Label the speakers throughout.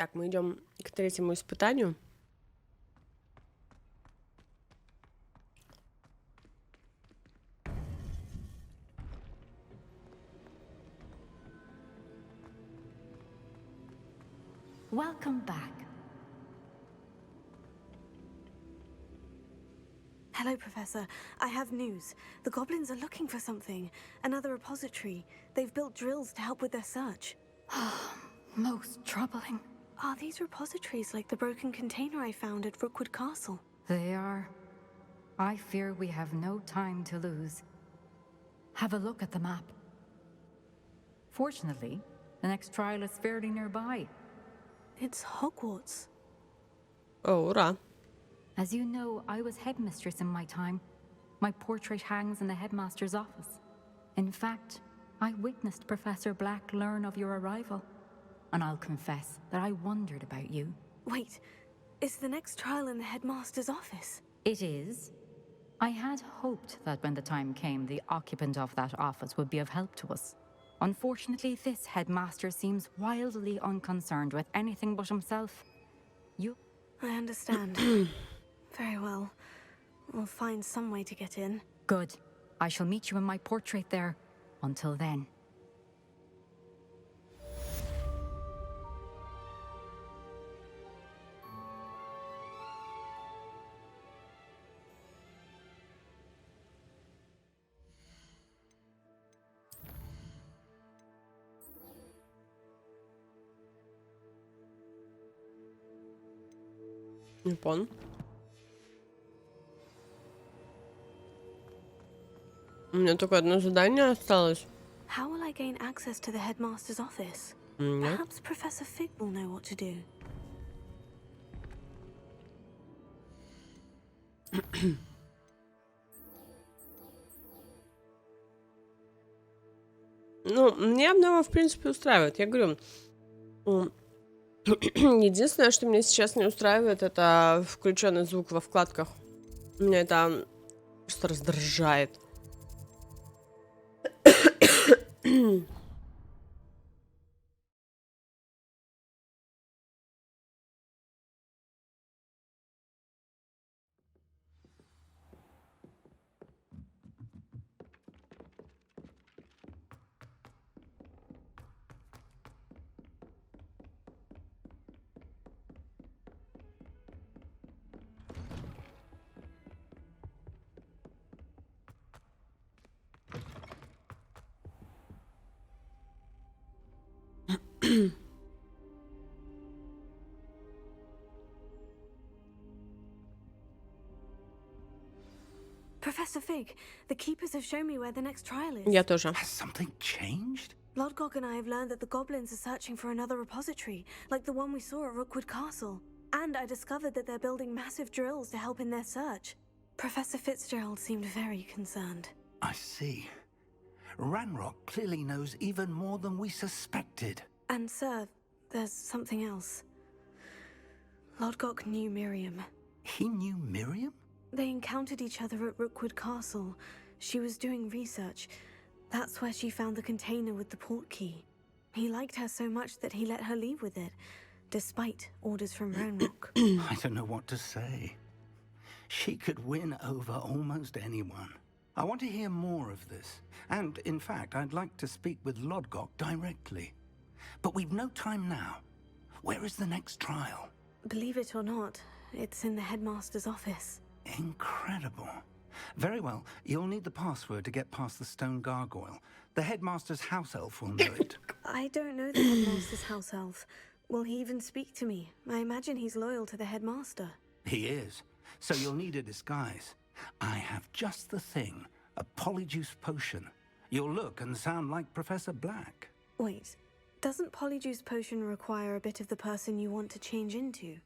Speaker 1: Так, мы идем к третьему испытанию.
Speaker 2: Welcome back.
Speaker 3: Hello, Professor. I have news. The goblins are looking for something. Another repository. They've built drills to help with their search.
Speaker 2: Most troubling.
Speaker 3: Are these repositories like the broken container I found at Rookwood Castle?
Speaker 2: They are. I fear we have no time to lose. Have a look at the map. Fortunately, the next trial is fairly nearby.
Speaker 3: It's Hogwarts.
Speaker 1: О, ура.
Speaker 2: As you know, I was headmistress in my time. My portrait hangs in the headmaster's office. In fact, I witnessed Professor Black learn of your arrival. And I'll confess that I wondered about you.
Speaker 3: Wait, is the next trial in the headmaster's office?
Speaker 2: It is. I had hoped that when the time came, the occupant of that office would be of help to us. Unfortunately, this headmaster seems wildly unconcerned with anything but himself. You...
Speaker 3: I understand. Very well. We'll find some way to get in.
Speaker 2: Good. I shall meet you in my portrait there. Until then.
Speaker 1: Не понял. У меня только одно задание осталось.
Speaker 3: How will I gain access to the headmaster's office?
Speaker 1: Нет.
Speaker 3: Perhaps Professor Fig will know what to do.
Speaker 1: Ну, мне одного, в принципе, устраивает. Я говорю, единственное, что меня сейчас не устраивает, это включенный звук во вкладках. Меня это просто раздражает.
Speaker 3: Professor Fig, the keepers have shown me where the next trial is.
Speaker 1: Я тоже.
Speaker 4: Has something changed?
Speaker 3: Lodgok and I have learned that the goblins are searching for another repository, like the one we saw at Rookwood Castle. And I discovered that they're building massive drills to help in their search. Professor Fitzgerald seemed very concerned.
Speaker 4: I see. Ranrock clearly knows even more than we suspected.
Speaker 3: And sir, there's something else. Lodgok knew Miriam.
Speaker 4: He knew Miriam?
Speaker 3: They encountered each other at Rookwood Castle. She was doing research. That's where she found the container with the port key. He liked her so much that he let her leave with it, despite orders from Ranrock.
Speaker 4: I don't know what to say. She could win over almost anyone. I want to hear more of this. And, in fact, I'd like to speak with Lodgok directly. But we've no time now. Where is the next trial?
Speaker 3: Believe it or not, it's in the headmaster's office.
Speaker 4: Incredible. Very well, you'll need the password to get past the stone gargoyle. The headmaster's house elf will know it.
Speaker 3: I don't know the headmaster's house elf. Will he even speak to me? I imagine he's loyal to the headmaster.
Speaker 4: He is. So you'll need a disguise. I have just the thing. A polyjuice potion. You'll look and sound like Professor Black.
Speaker 3: Wait, doesn't Polyjuice Potion require a bit of the person you want to change into?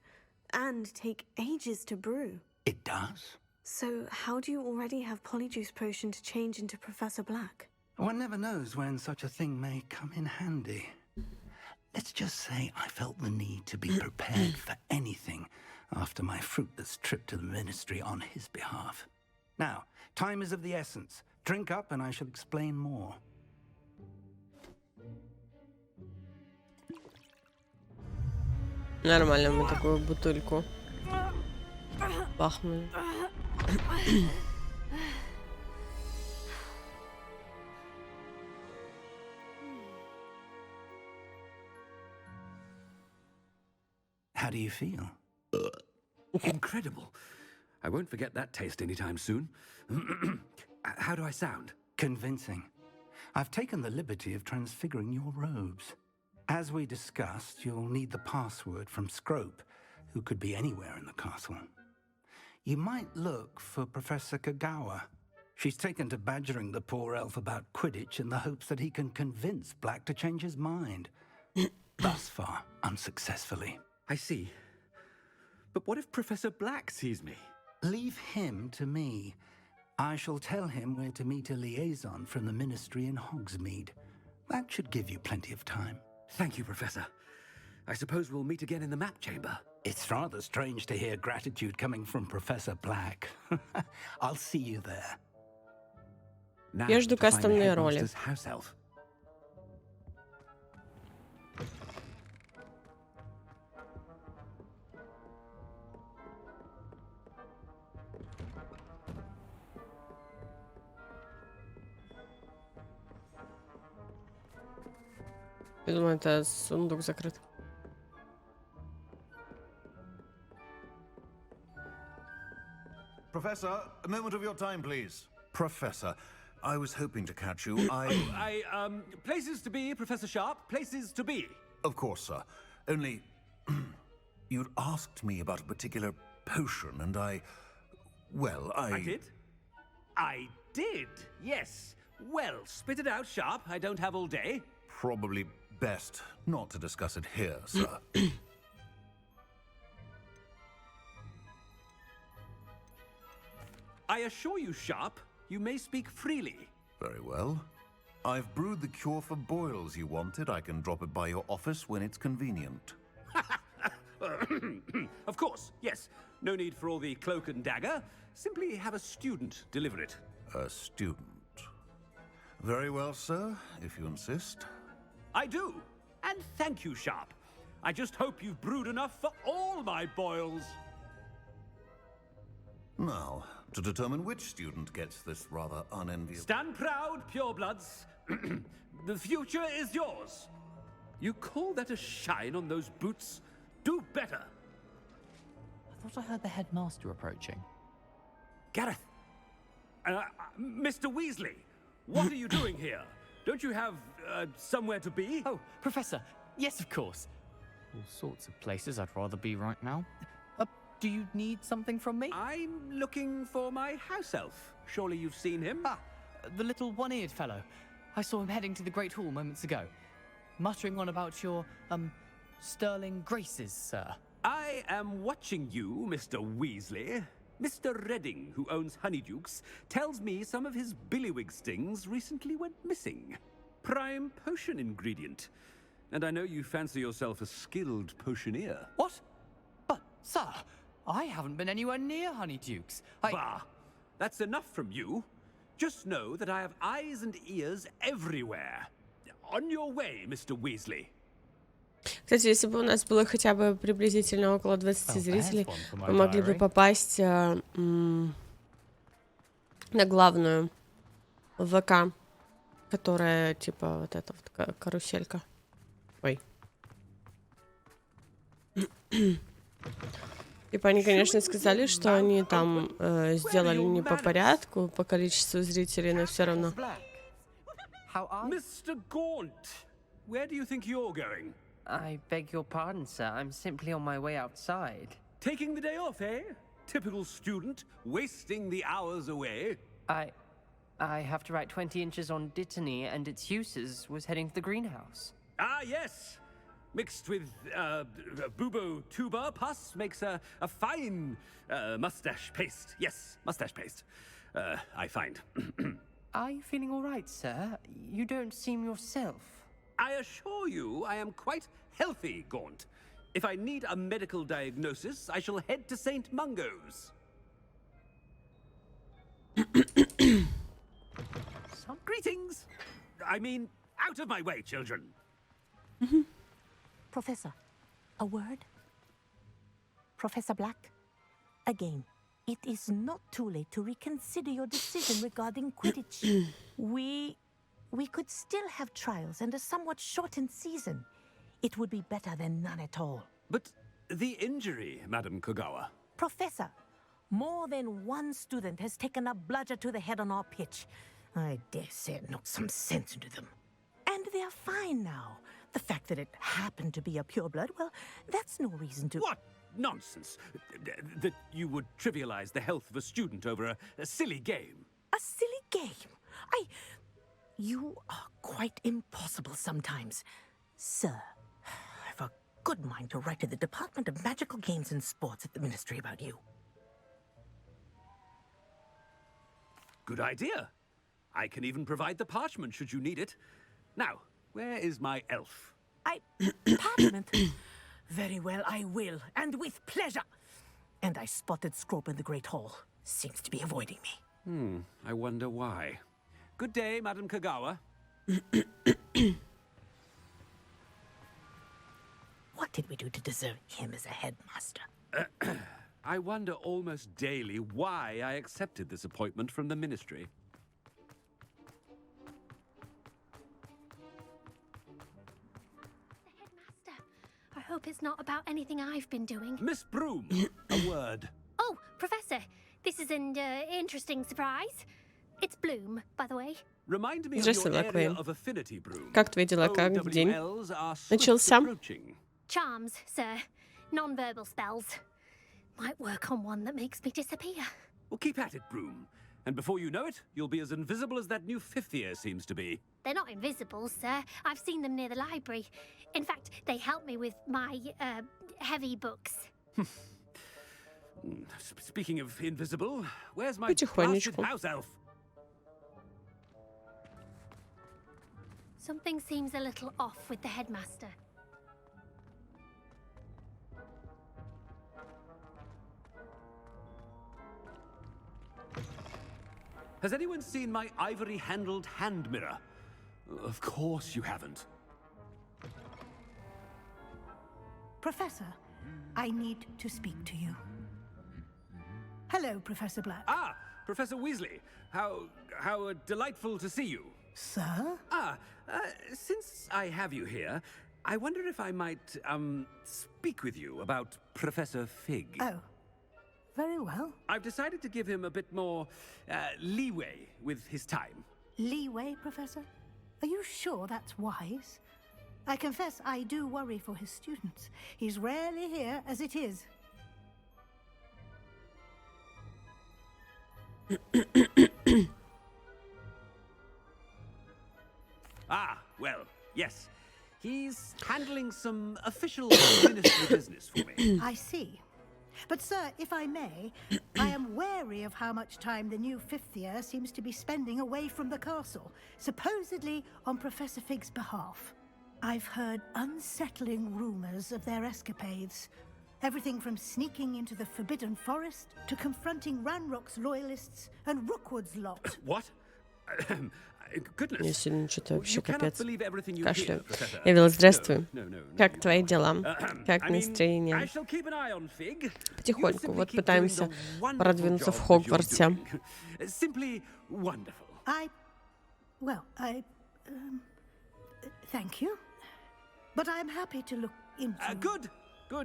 Speaker 3: And take ages to brew?
Speaker 4: It does.
Speaker 3: So how do you already have Polyjuice Potion to change into Professor Black?
Speaker 4: One never knows when such a thing may come in handy. Let's just say I felt the need to be prepared for anything after my fruitless trip to the ministry on his behalf. Now, time is of the essence. Drink up and I shall explain more.
Speaker 1: Нормально мы такую бутыльку бахнули.
Speaker 4: How do you feel?
Speaker 5: Incredible. I won't forget that taste anytime soon. How do I sound?
Speaker 4: Convincing. I've taken the liberty of transfiguring your robes. As we discussed, you'll need the password from Scrope, who could be anywhere in the castle. You might look for Professor Kagawa. She's taken to badgering the poor elf about Quidditch in the hopes that he can convince Black to change his mind. Thus far, unsuccessfully.
Speaker 5: I see. But what if Professor Black sees me?
Speaker 4: Leave him to me. I shall tell him where to meet a liaison from the Ministry in Hogsmeade. That should give you plenty of time.
Speaker 5: Thank you, Professor. I suppose we'll meet again in the map chamber.
Speaker 4: It's rather strange to hear gratitude coming from Professor Black. I'll see you there.
Speaker 5: Now
Speaker 1: Я жду
Speaker 5: to find the
Speaker 1: кастомные роли.
Speaker 5: headmaster's house elf.
Speaker 1: Я думаю, это сундук закрыт.
Speaker 6: Professor, a moment of your time, please. Professor, I was hoping to catch you.
Speaker 5: Places to be, Professor Sharp. Places to be.
Speaker 6: Of course, sir. Only, you'd asked me about a particular potion, and I
Speaker 5: I did, yes. Well, spit it out, Sharp. I don't have all day.
Speaker 6: Probably best not to discuss it here, sir.
Speaker 5: I assure you, Sharp, you may speak freely.
Speaker 6: Very well. I've brewed the cure for boils you wanted. I can drop it by your office when it's convenient.
Speaker 5: Of course, yes. No need for all the cloak and dagger. Simply have a student deliver it.
Speaker 6: A student. Very well, sir, if you insist.
Speaker 5: I do. And thank you, Sharp. I just hope you've brewed enough for all my boils.
Speaker 6: Now, to determine which student gets this rather unenviable...
Speaker 5: Stand proud, purebloods. The future is yours. You call that a shine on those boots? Do better.
Speaker 7: I thought I heard the headmaster approaching.
Speaker 5: Gareth. Mr. Weasley, what are you doing here? Don't you have somewhere to be?
Speaker 7: Oh, Professor. Yes, of course. All sorts of places I'd rather be right now. Do you need something from me?
Speaker 5: I'm looking for my house elf. Surely you've seen him?
Speaker 7: Ah, the little one-eared fellow. I saw him heading to the Great Hall moments ago, muttering on about your, sterling graces, sir.
Speaker 5: I am watching you, Mr. Weasley. Mr. Redding, who owns Honeydukes, tells me some of his billywig stings recently went missing. Prime potion ingredient. And I know you fancy yourself a skilled potioneer.
Speaker 7: What? But, sir, I haven't been anywhere near Honeydukes.
Speaker 5: Bah! That's enough from you. Just know that I have eyes and ears everywhere. On your way, Mr. Weasley.
Speaker 1: Кстати, если бы у нас было хотя бы приблизительно около 20 зрителей, мы могли бы попасть на главную ВК, которая типа вот эта вот каруселька. Ой. Типа они, конечно, сказали, что они там сделали не по порядку, по количеству зрителей, но все равно.
Speaker 5: Mr. Gaunt, where do you think you're going?
Speaker 8: I beg your pardon, sir. I'm simply on my way outside.
Speaker 5: Taking the day off, eh? Typical student, wasting the hours away.
Speaker 8: I have to write 20 inches on Dittany and its uses. Was heading to the greenhouse.
Speaker 5: Ah, yes. Mixed with bubo tuber pus makes a fine mustache paste. Yes, mustache paste. I find.
Speaker 8: Are you feeling all right, sir? You don't seem yourself.
Speaker 5: I assure you I am quite healthy, Gaunt. If I need a medical diagnosis, I shall head to St. Mungo's. Greetings! I mean, out of my way, children.
Speaker 9: Professor, a word? Professor Black, again, it is not too late to reconsider your decision regarding Quidditch. We could still have trials and a somewhat shortened season. It would be better than none at all.
Speaker 5: But the injury, Madam Kogawa.
Speaker 9: Professor, more than one student has taken a bludger to the head on our pitch. I dare say it knocked some sense into them. And they're fine now. The fact that it happened to be a pureblood, well, that's no reason to...
Speaker 5: What nonsense! That you would trivialize the health of a student over a silly game.
Speaker 9: A silly game? You are quite impossible sometimes. Sir, I've a good mind to write to the Department of Magical Games and Sports at the Ministry about you.
Speaker 5: Good idea. I can even provide the parchment should you need it. Now, where is my elf?
Speaker 9: Parchment? Very well, I will, and with pleasure. And I spotted Scrope in the Great Hall. Seems to be avoiding me.
Speaker 5: I wonder why. Good day, Madam Kogawa.
Speaker 9: What did we do to deserve him as a headmaster?
Speaker 5: I wonder almost daily why I accepted this appointment from the ministry.
Speaker 10: I hope it's not about anything I've been doing.
Speaker 5: Miss Broom, a word.
Speaker 10: Oh, Professor, this is an interesting surprise. It's Bloom, by the way.
Speaker 5: Remind me of
Speaker 1: Здравствуй,
Speaker 5: your area
Speaker 1: Лаквей.
Speaker 5: of affinity, Broom.
Speaker 1: Как твои дела? Как день
Speaker 5: OWLs are swift
Speaker 1: начался?
Speaker 5: approaching.
Speaker 10: Charms, sir. Non-verbal spells. Might work on one that makes me disappear.
Speaker 5: Well, keep at it, Broom. And before you know it, you'll be as invisible as that new fifth year seems to be.
Speaker 10: They're not invisible, sir. I've seen them near the library. In fact, they help me with my, heavy books.
Speaker 5: Speaking of invisible, where's my
Speaker 1: Потихонечку.
Speaker 5: blasted house elf?
Speaker 10: Something seems a little off with the headmaster.
Speaker 5: Has anyone seen my ivory-handled hand mirror? Of course you haven't.
Speaker 11: Professor, I need to speak to you. Hello, Professor Black.
Speaker 5: Ah, Professor Weasley. How delightful to see you.
Speaker 11: Sir?
Speaker 5: Since I have you here, I wonder if I might, speak with you about Professor Fig.
Speaker 11: Oh, very well.
Speaker 5: I've decided to give him a bit more, leeway with his time.
Speaker 11: Leeway, Professor? Are you sure that's wise? I confess I do worry for his students. He's rarely here as it is.
Speaker 5: Well, yes. He's handling some official ministry business for me.
Speaker 11: I see. But, sir, if I may, I am wary of how much time the new fifth year seems to be spending away from the castle, supposedly on Professor Fig's behalf. I've heard unsettling rumors of their escapades. Everything from sneaking into the Forbidden Forest to confronting Ranrock's loyalists and Rookwood's lot.
Speaker 5: What? Goodness.
Speaker 1: Мне сегодня что-то вообще
Speaker 5: You cannot
Speaker 1: капец.
Speaker 5: believe everything you
Speaker 1: Кашляю.
Speaker 5: hear, Professor.
Speaker 1: Эвил, здравствуй.
Speaker 5: No,
Speaker 1: Как твои дела? Как
Speaker 5: I mean, I
Speaker 1: настроение?
Speaker 5: shall keep an eye on Fig.
Speaker 1: Потихоньку.
Speaker 5: You
Speaker 1: Вот
Speaker 5: simply keep
Speaker 1: пытаемся
Speaker 5: doing the wonderful
Speaker 1: продвинуться в
Speaker 5: job that you're
Speaker 1: Хогвартсе.
Speaker 5: doing. Simply wonderful.
Speaker 11: Thank you. But I'm happy to look into...
Speaker 5: Good.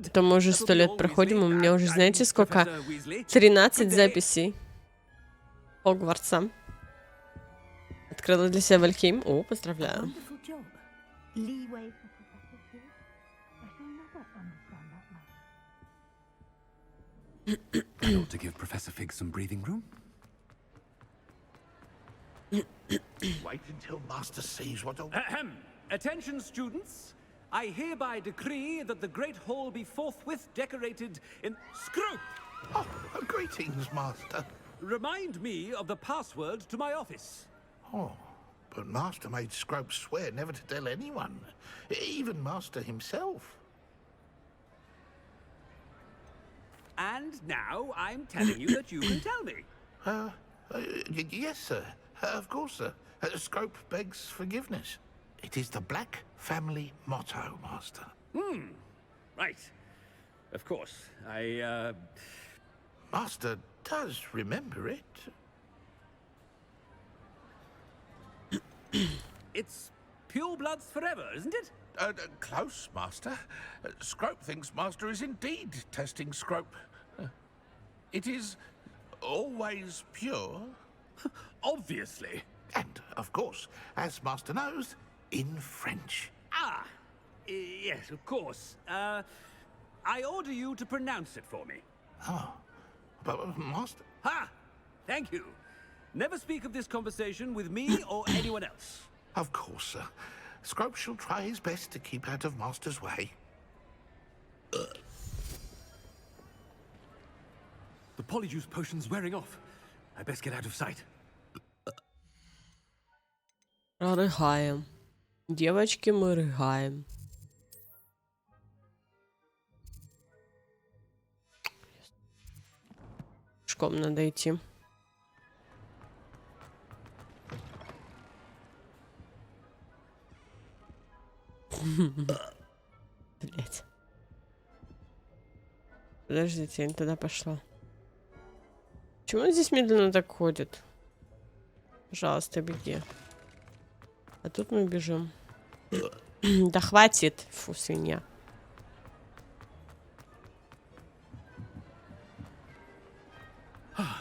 Speaker 1: Это мы уже 100 лет проходим, у меня уже, знаете, сколько? 13 записей Хогвартса. Открыла для себя Вальхейм. О, поздравляю.
Speaker 11: Wonderful job. Leeway for Professor Fig? I shall never understand that much.
Speaker 5: I ought to give Professor Fig some breathing room.
Speaker 12: Wait until Master sees what...
Speaker 5: Attention, students. I hereby decree that the Great Hall be forthwith decorated in... Scrope!
Speaker 12: Oh, greetings, Master.
Speaker 5: Remind me of the password to my office.
Speaker 12: Oh, but Master made Scrope swear never to tell anyone, even Master himself.
Speaker 5: And now I'm telling you that you can tell me.
Speaker 12: Yes, sir. Of course, sir. Scrope begs forgiveness. It is the Black family motto, Master.
Speaker 5: Right. Of course. I,
Speaker 12: Master does remember it.
Speaker 5: It's pure bloods forever, isn't it?
Speaker 12: Close, Master. Scrope thinks Master is indeed testing Scrope. It is always pure.
Speaker 5: Obviously.
Speaker 12: And, of course, as Master knows, in French.
Speaker 5: Ah, yes, of course. I order you to pronounce it for me.
Speaker 12: Oh, but Master...
Speaker 5: Ha! Thank you. Never speak of this conversation with me or anyone else.
Speaker 12: Of course, sir. Scrope shall try his best to keep out of Master's way.
Speaker 5: The polyjuice potion's wearing off. I best get out of sight.
Speaker 1: Рыгаем. Девочки, мы рыгаем. Пешком надо идти. Блять. Подождите, я не туда пошла. Почему он здесь медленно так ходит? Пожалуйста, беги. А тут мы бежим. Да хватит. Фу, свинья.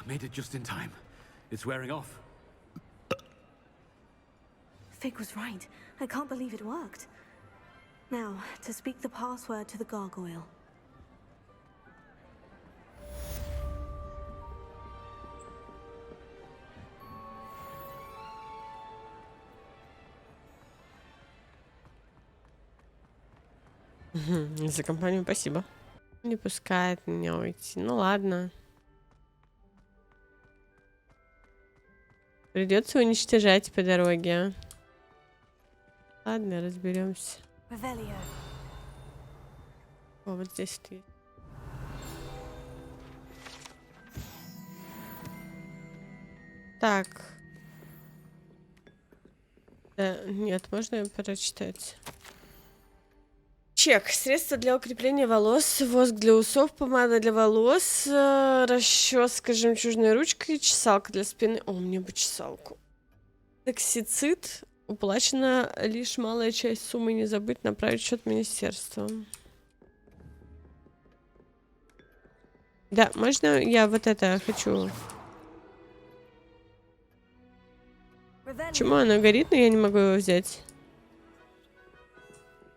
Speaker 5: Made it just in time. It's wearing off.
Speaker 3: Fig was right. I can't believe it worked. Now, to speak the password to the gargoyle.
Speaker 1: За компанию спасибо. Не пускает меня уйти. Ну ладно. Придется уничтожать по дороге. Ладно, разберемся. О, вот здесь стоит. Так. Нет, можно ее прочитать? Чек. Средство для укрепления волос, воск для усов, помада для волос, расческа жемчужной ручкой, чесалка для спины. О, мне бы чесалку. Токсицид. Уплачена лишь малая часть суммы. Не забыть направить счет министерства. Да, можно я вот это хочу? Почему оно горит, но я не могу его взять?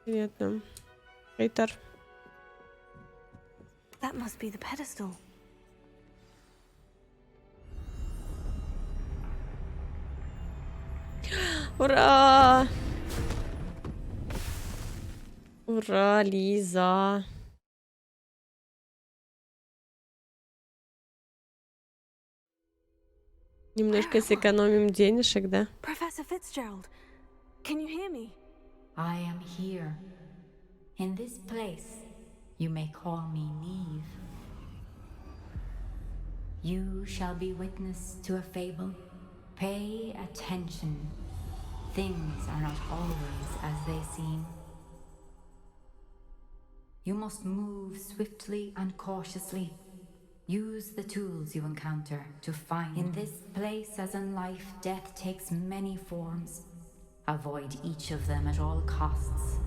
Speaker 1: Понятно. Рейтер.
Speaker 3: That must be the pedestal.
Speaker 1: Ура! Ура, Лиза. Немножко сэкономим денежек, да?
Speaker 3: Professor Fitzgerald, can you hear me?
Speaker 2: I am here. In this place, you may call me Neve. You shall be witness to a fable. Pay attention. Things are not always as they seem. You must move swiftly and cautiously. Use the tools you encounter to find. In this place, as in life, death takes many forms. Avoid each of them at all costs.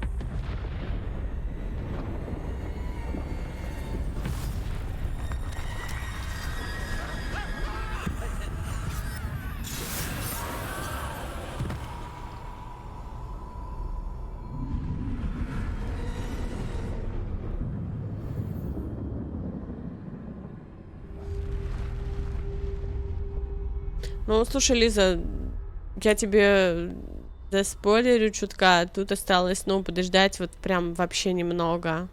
Speaker 1: Ну, слушай, Лиза, я тебе заспойлерю чутка. Тут осталось, ну, подождать вот прям вообще немного.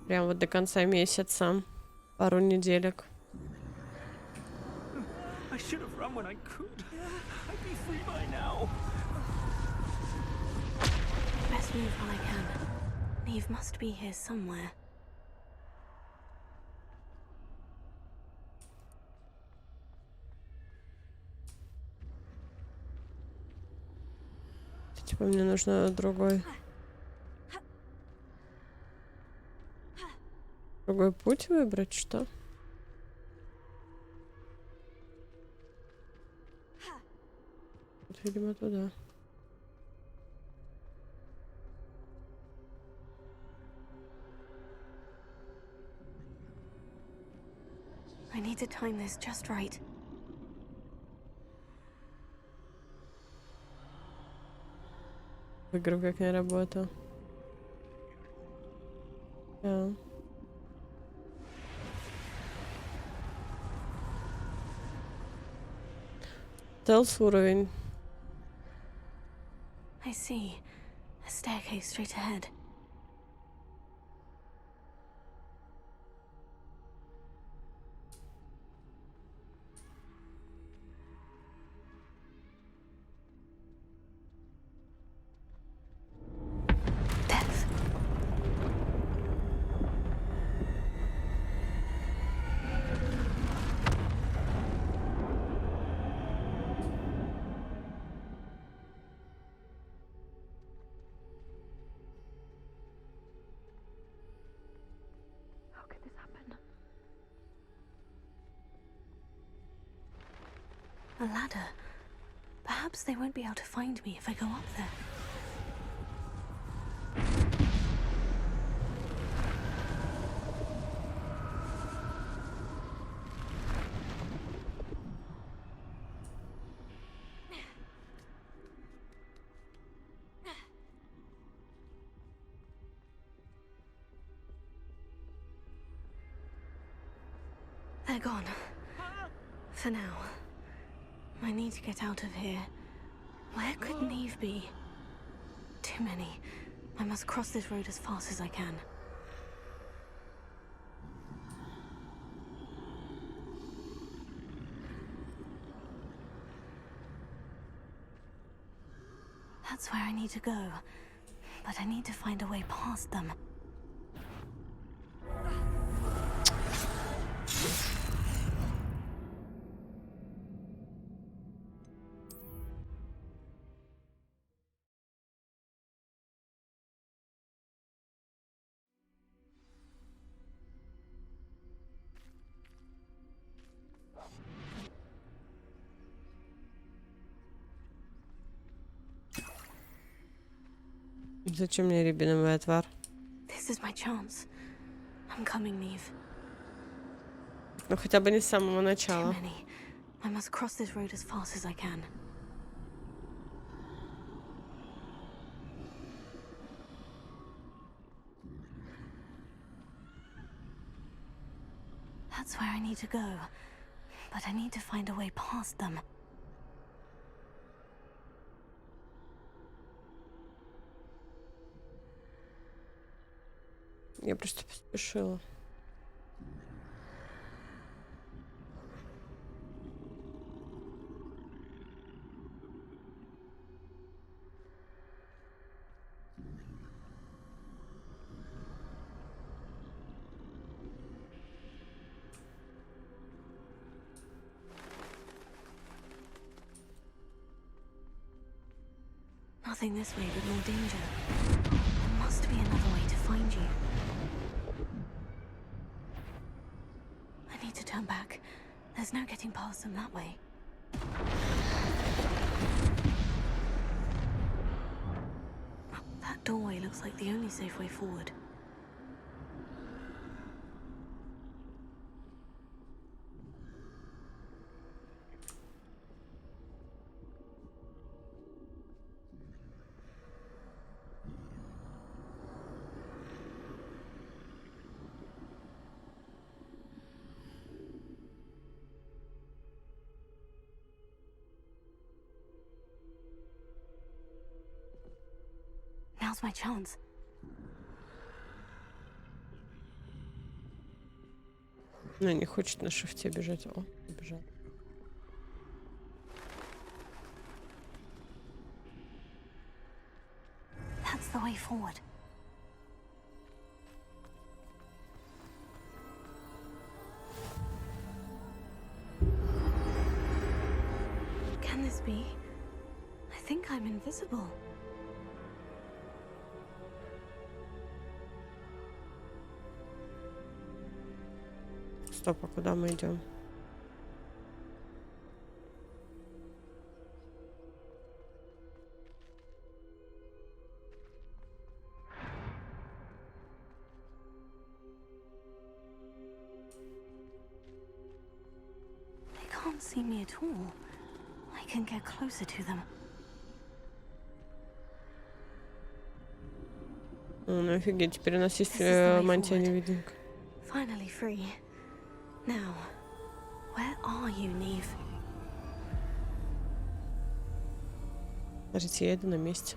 Speaker 1: Прям вот до конца месяца. Пару неделек.
Speaker 5: I should have run when I could. I'd be free by now.
Speaker 3: Best move while I can. Neve must be here somewhere.
Speaker 1: Типа мне нужно другой путь выбрать, что? Вот, видимо, туда.
Speaker 3: I need to time this just right.
Speaker 1: В игру как не работал. Да. Телс уровень.
Speaker 3: I see. A staircase straight ahead. Death. How could this happen? A ladder. Perhaps they won't be able to find me if I go up there. They're gone. For now. I need to get out of here. Where could Neve be? Too many. I must cross this road as fast as I can. That's where I need to go. But I need to find a way past them.
Speaker 1: Зачем мне рябиновый отвар?
Speaker 3: This is my chance. I'm coming, Neve.
Speaker 1: Ну хотя бы не с самого начала.
Speaker 3: Too many. I must cross this road as fast as I can. That's where I need to go. But I need to find a way past them.
Speaker 1: Я просто поспешила.
Speaker 3: Nothing this way but more danger. There must be another way to find you. I need to turn back. There's no getting past them that way. That doorway looks like the only safe way forward. Now's my chance.
Speaker 1: Ну, не хочет на шифте бежать. О, бежал.
Speaker 3: That's the way forward. Can this be? I think I'm invisible.
Speaker 1: Стоп, а куда мы идем?
Speaker 3: They can't see me at all. I can get closer to them.
Speaker 1: Ну офигеть, теперь у нас есть мантия-невидимка.
Speaker 3: Finally free. Now, where are you, Neve?
Speaker 1: Смотрите, я иду на месте.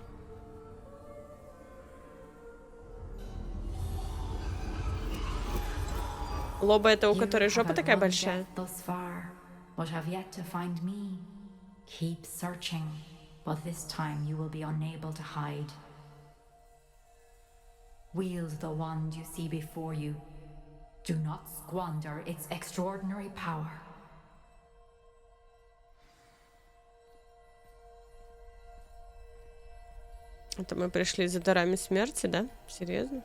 Speaker 1: Лоба это у которой жопа такая большая?
Speaker 2: But have yet to find me. Keep searching, but this time you will be unable to hide. Wield the wand you see before you. Do not squander its extraordinary power.
Speaker 1: Это мы пришли за дарами смерти, да? Серьезно?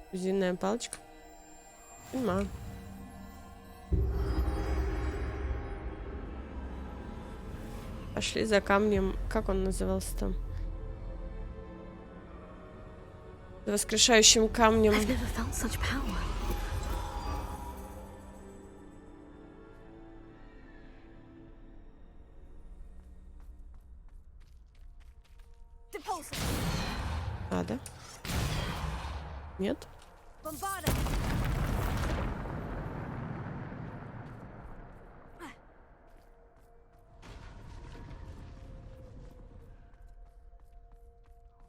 Speaker 1: Кузинная палочка? Понимаю. Пошли за камнем. Как он назывался там? За воскрешающим камнем. А, да? Нет?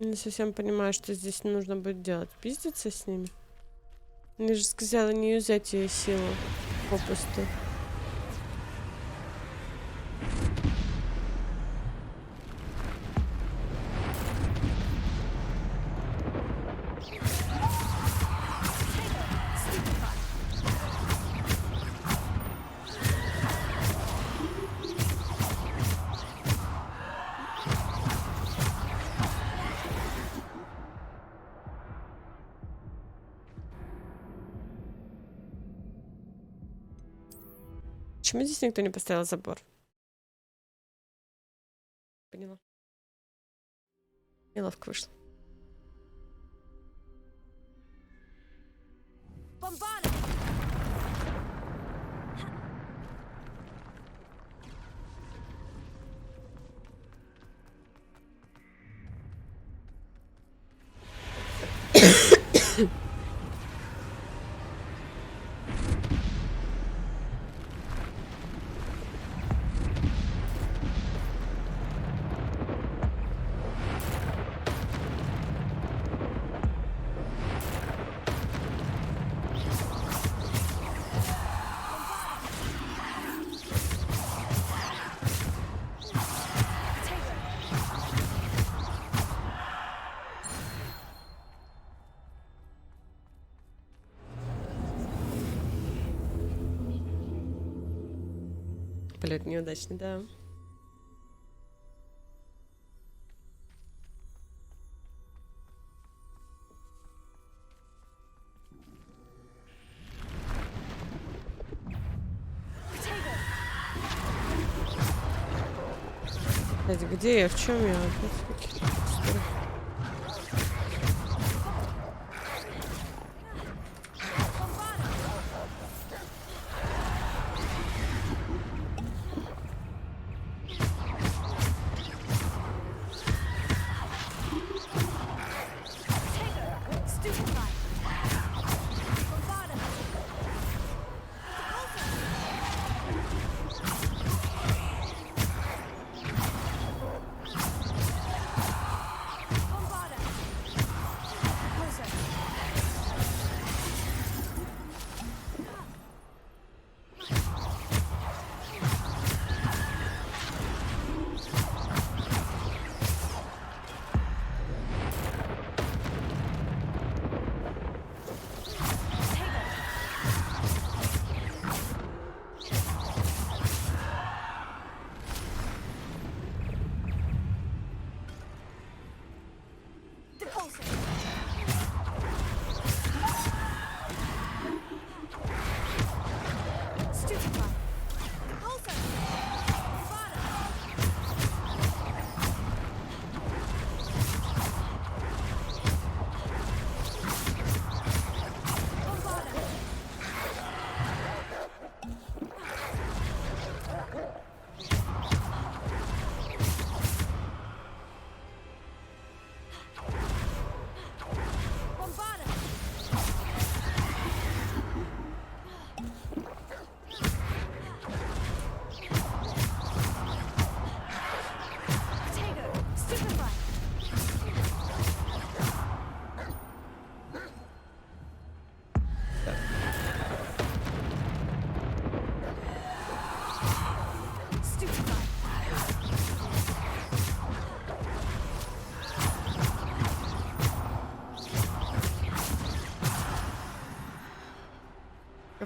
Speaker 1: Не совсем понимаю, что здесь нужно будет делать. Пиздиться с ними? Я же сказала не юзать ее силу попусту. Почему здесь никто не поставил забор? Поняла. Неловко вышло. Полет неудачный, да. Где я? В чем я?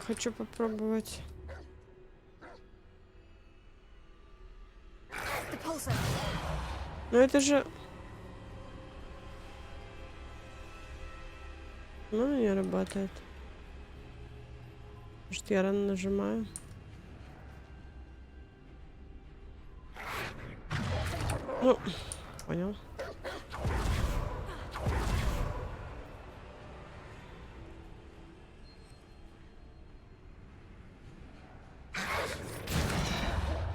Speaker 1: хочу попробовать. Ну это же... Ну, не работает. Может, я рано нажимаю. Ну, понял.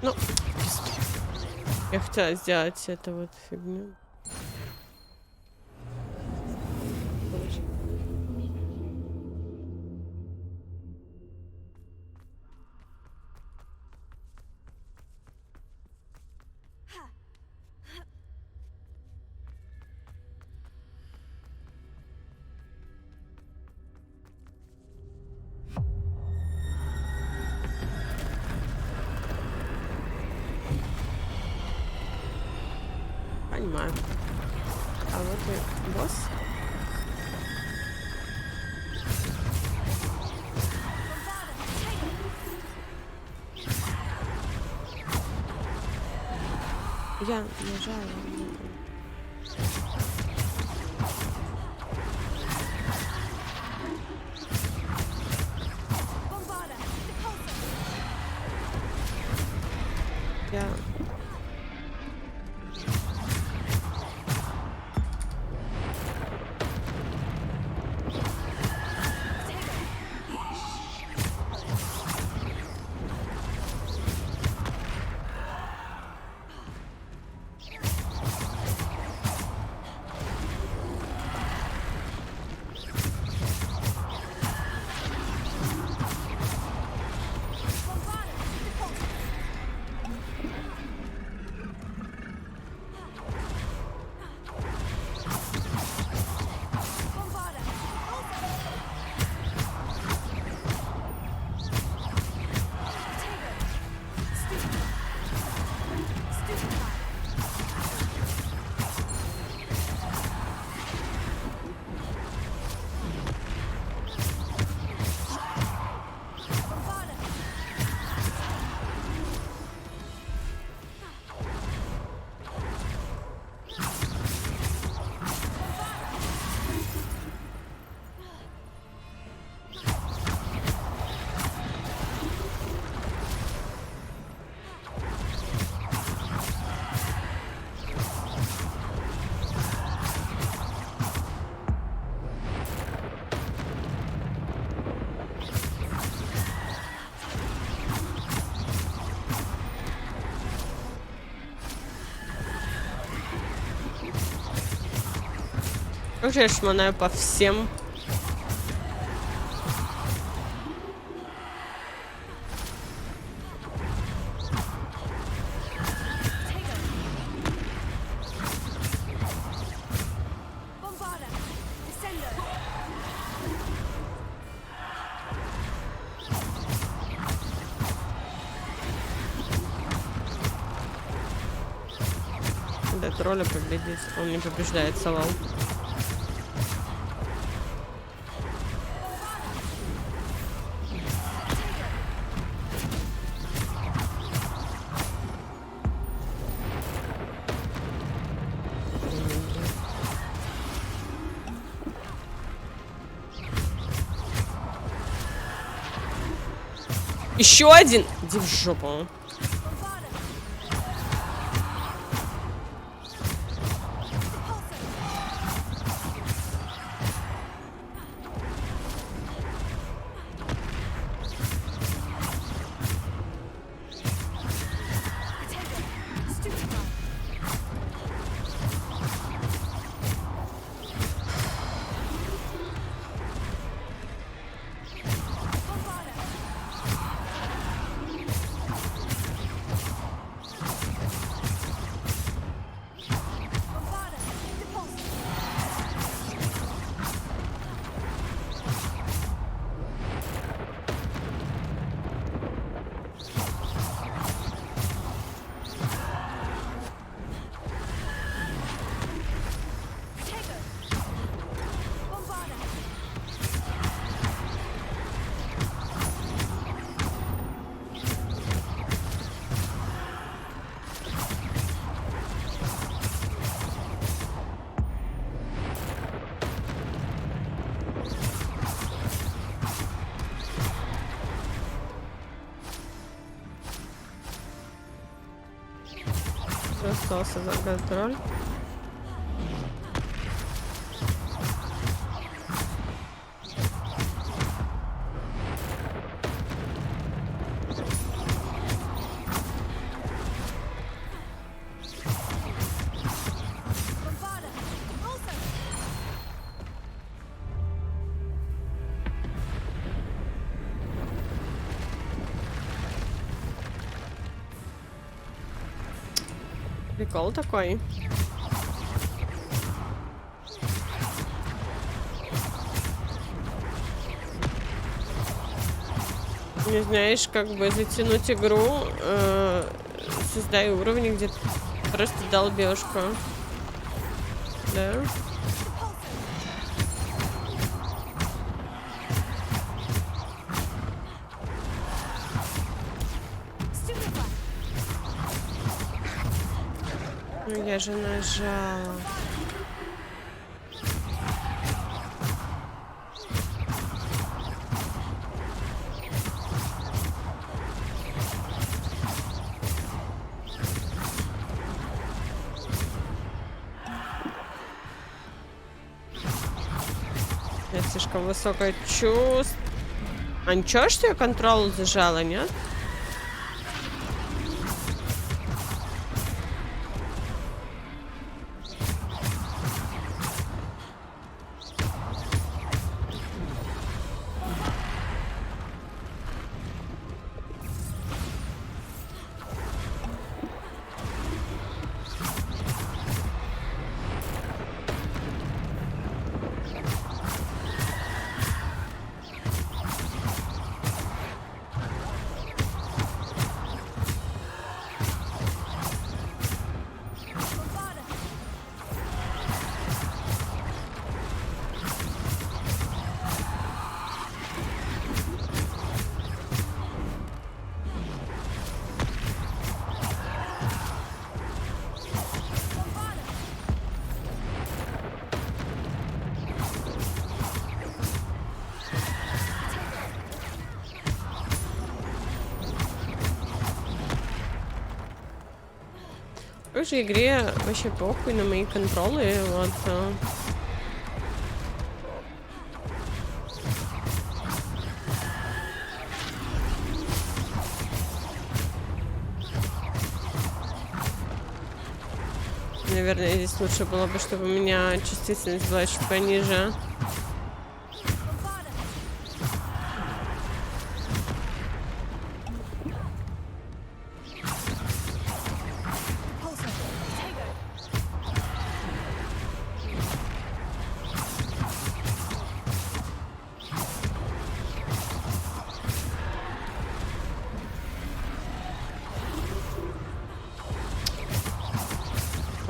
Speaker 1: Ну, я хотела сделать это вот фигню. Понимаю. А вот и босс. Я нажала. Я... Как же я шмонаю по всем. Да, тролля победить. Он не побеждает, совал. Еще один! Иди в жопу. Остался за контроль. Прикол такой. Не знаешь, как бы затянуть игру, создай уровни, где просто долбёжку. Да? Ну я же нажала. Я слишком высокое чувство. А ничего, что я контрол зажала, нет? В же игре вообще похуй на мои контролы, вот. Наверное, здесь лучше было бы, чтобы у меня чувствительность была чуть пониже.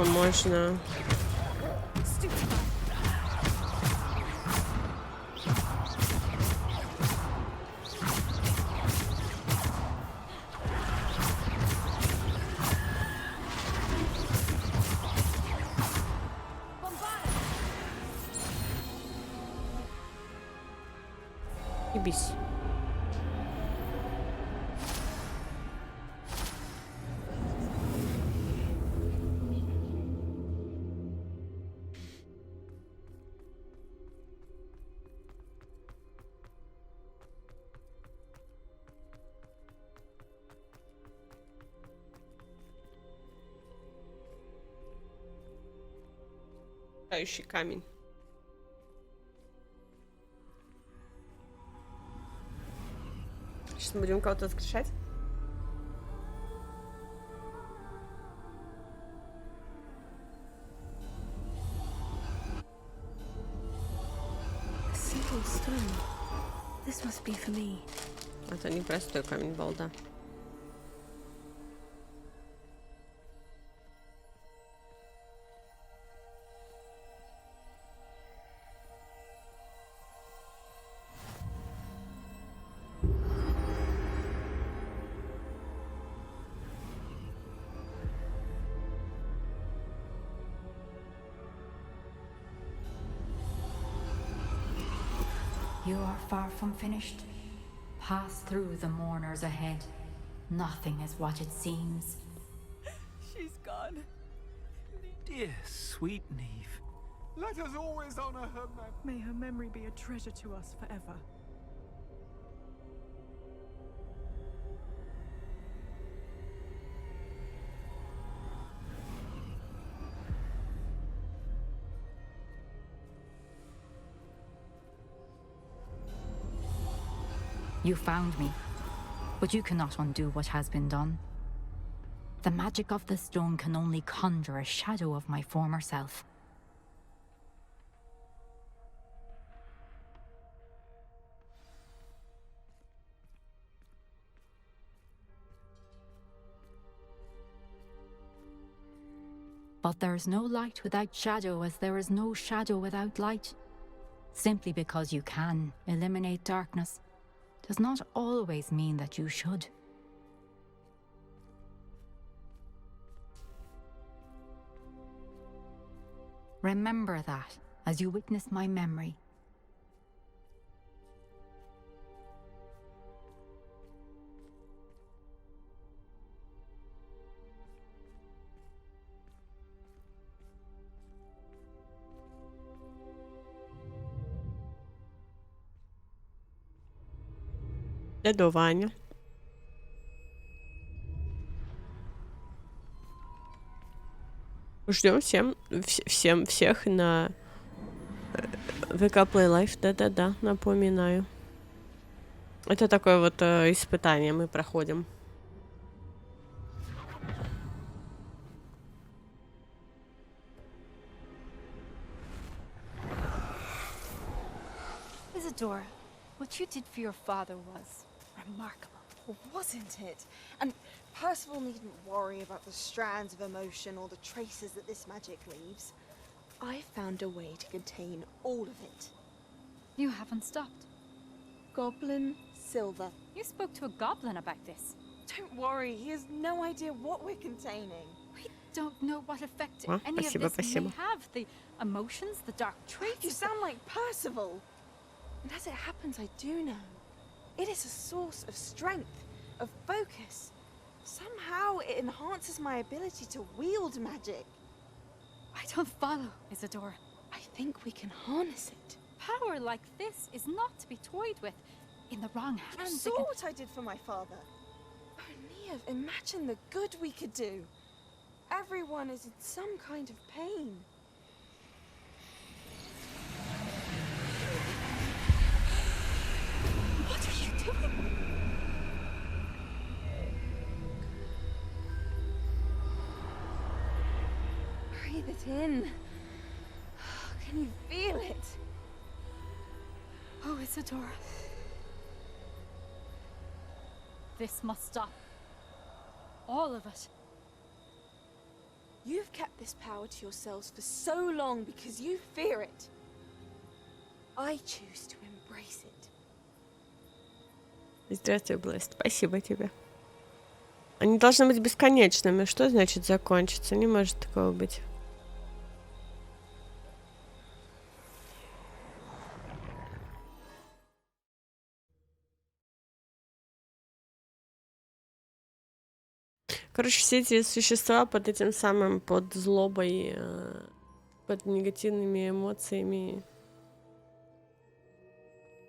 Speaker 1: Можно. Ебись. Летающий камень. Сейчас мы будем кого-то воскрешать. Это не простой камень был, да.
Speaker 2: You are far from finished. Pass through the mourners ahead. Nothing is what it seems.
Speaker 13: She's gone.
Speaker 5: Dear sweet Neve.
Speaker 13: Let us always honor her memory. May her memory be a treasure to us forever.
Speaker 2: You found me, but you cannot undo what has been done. The magic of the stone can only conjure a shadow of my former self. But there is no light without shadow, as there is no shadow without light. Simply because you can eliminate darkness does not always mean that you should. Remember that as you witness my memory.
Speaker 1: Дядя. Ждем всех на ВК Play Life. Да-да-да, напоминаю. Это такое вот испытание мы проходим.
Speaker 14: Isadora, what you did for your father was remarkable, wasn't it? And Percival needn't worry about the strands of emotion or the traces that this magic leaves. I found a way to contain all of it.
Speaker 2: You haven't stopped.
Speaker 14: Goblin Silver.
Speaker 2: You spoke to a goblin about this.
Speaker 14: Don't worry, he has no idea what we're containing.
Speaker 2: We don't know what effect
Speaker 1: Ah,
Speaker 2: any
Speaker 1: спасибо,
Speaker 2: of this
Speaker 1: спасибо.
Speaker 2: may have. The emotions, the dark traits.
Speaker 14: You sound like Percival. And as it happens, I do know. It is a source of strength, of focus. Somehow it enhances my ability to wield magic.
Speaker 2: I don't follow, Isadora.
Speaker 14: I think we can harness it.
Speaker 2: Power like this is not to be toyed with. In the wrong
Speaker 14: You
Speaker 2: hands,
Speaker 14: saw what I did for my father. Oh, Neve, imagine the good we could do. Everyone is in some kind of pain.
Speaker 2: What are you doing?
Speaker 14: Breathe it in. Can you feel it?
Speaker 2: Oh, Isadora. This must stop. All of it.
Speaker 14: You've kept this power to yourselves for so long because you fear it. I choose to embrace it.
Speaker 1: Здравствуй, Блэст. Спасибо тебе. Они должны быть бесконечными. Что значит закончиться? Не может такого быть. Короче, все эти существа под этим самым, под злобой, под негативными эмоциями.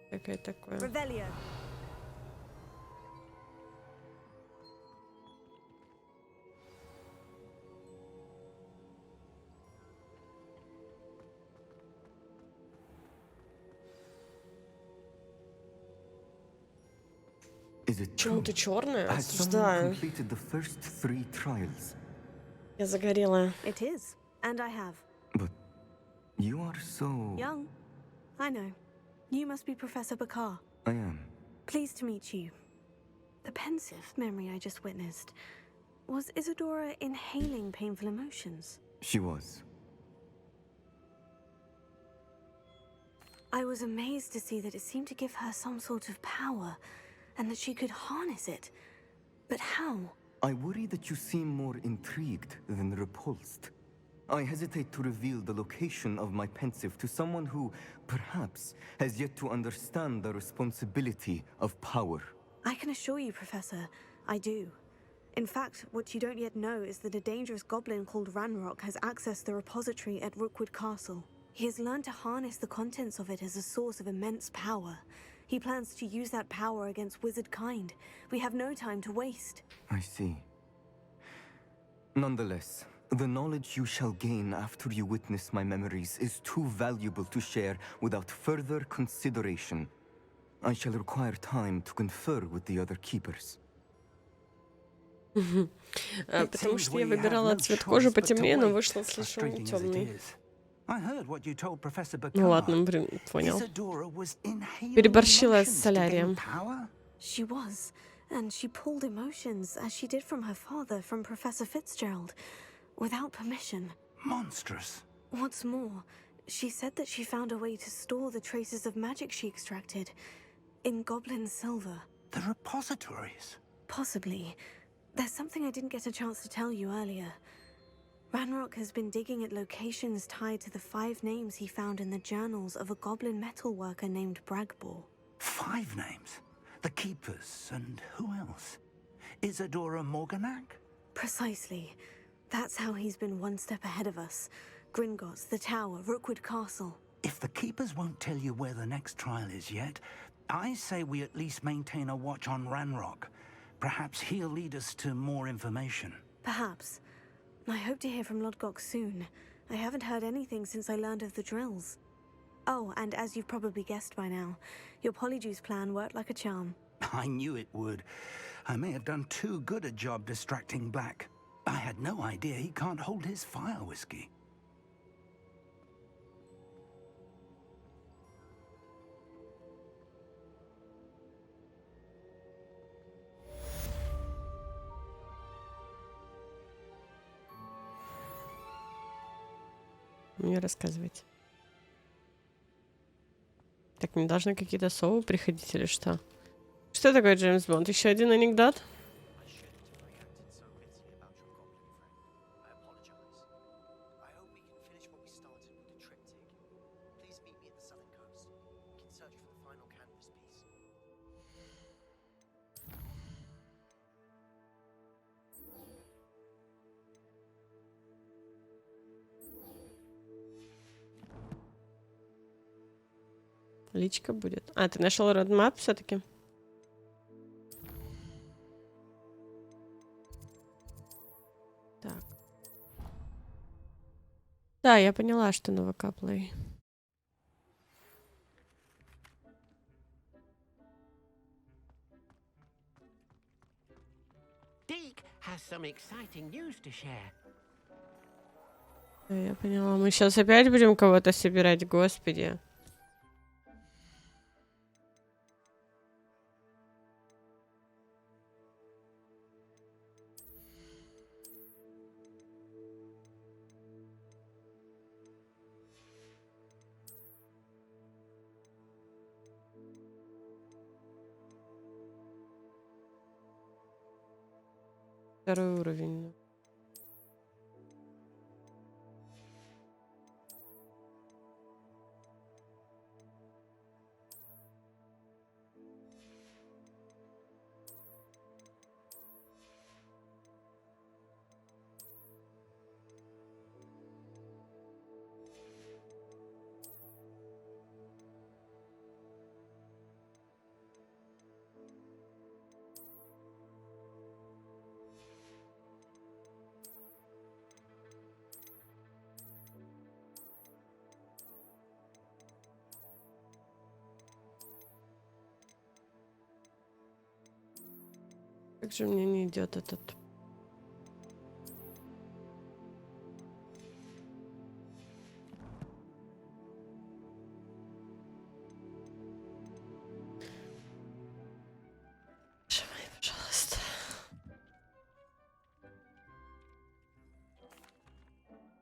Speaker 1: Какое такое. Почему-то черная? Осуждаю. Я загорелая.
Speaker 3: It is, and I have.
Speaker 15: But you are so...
Speaker 3: Young. I know. You must be Professor Bakar.
Speaker 15: I am.
Speaker 3: Pleased to meet you. The pensive memory I just witnessed. Was Isadora inhaling painful emotions?
Speaker 15: She was.
Speaker 3: I was amazed to see that it seemed to give her some sort of power, and that she could harness it. But how?
Speaker 15: I worry that you seem more intrigued than repulsed. I hesitate to reveal the location of my pensive to someone who, perhaps, has yet to understand the responsibility of power.
Speaker 3: I can assure you, Professor, I do. In fact, what you don't yet know is that a dangerous goblin called Ranrock has accessed the repository at Rookwood Castle. He has learned to harness the contents of it as a source of immense power. He plans to use that power against wizard kind. We have no time to waste.
Speaker 15: I see. Nonetheless, the knowledge you shall gain after you witness my memories is too valuable to share without further consideration. I shall require time to confer with the other keepers.
Speaker 1: Потому что я выбирала цвет кожи потемнее, но вышла слишком темный. Ну ладно, блин, понял. Переборщила с солярием.
Speaker 3: She was, and she pulled emotions as she did from her father, from Professor Fitzgerald, without permission.
Speaker 4: Monstrous.
Speaker 3: What's more, she said that she found a way to store the traces of magic she extracted in goblin silver.
Speaker 4: The repositories.
Speaker 3: Possibly. There's something I didn't get a chance to tell you earlier. Ranrock has been digging at locations tied to the 5 names he found in the journals of a goblin metalworker named Bragbor.
Speaker 4: 5 names? The Keepers, and who else? Isadora Morganac?
Speaker 3: Precisely. That's how he's been one step ahead of us. Gringotts, the Tower, Rookwood Castle.
Speaker 4: If the Keepers won't tell you where the next trial is yet, I say we at least maintain a watch on Ranrock. Perhaps he'll lead us to more information.
Speaker 3: Perhaps. I hope to hear from Lodgok soon. I haven't heard anything since I learned of the drills. Oh, and as you've probably guessed by now, your Polyjuice plan worked like a charm.
Speaker 4: I knew it would. I may have done too good a job distracting Black. I had no idea he can't hold his fire whiskey.
Speaker 1: Мне рассказывать. Так, не должны какие-то совы приходить или что? Что такое Джеймс Бонд? Еще один анекдот? Личка будет. А, ты нашел родмап все-таки? Так. Да, я поняла, что на ВК Play.
Speaker 16: Deke has some exciting news to share.
Speaker 1: Да, я поняла. Мы сейчас опять будем кого-то собирать, господи. Второй уровень. Как же мне не идет этот? Нажимай, пожалуйста.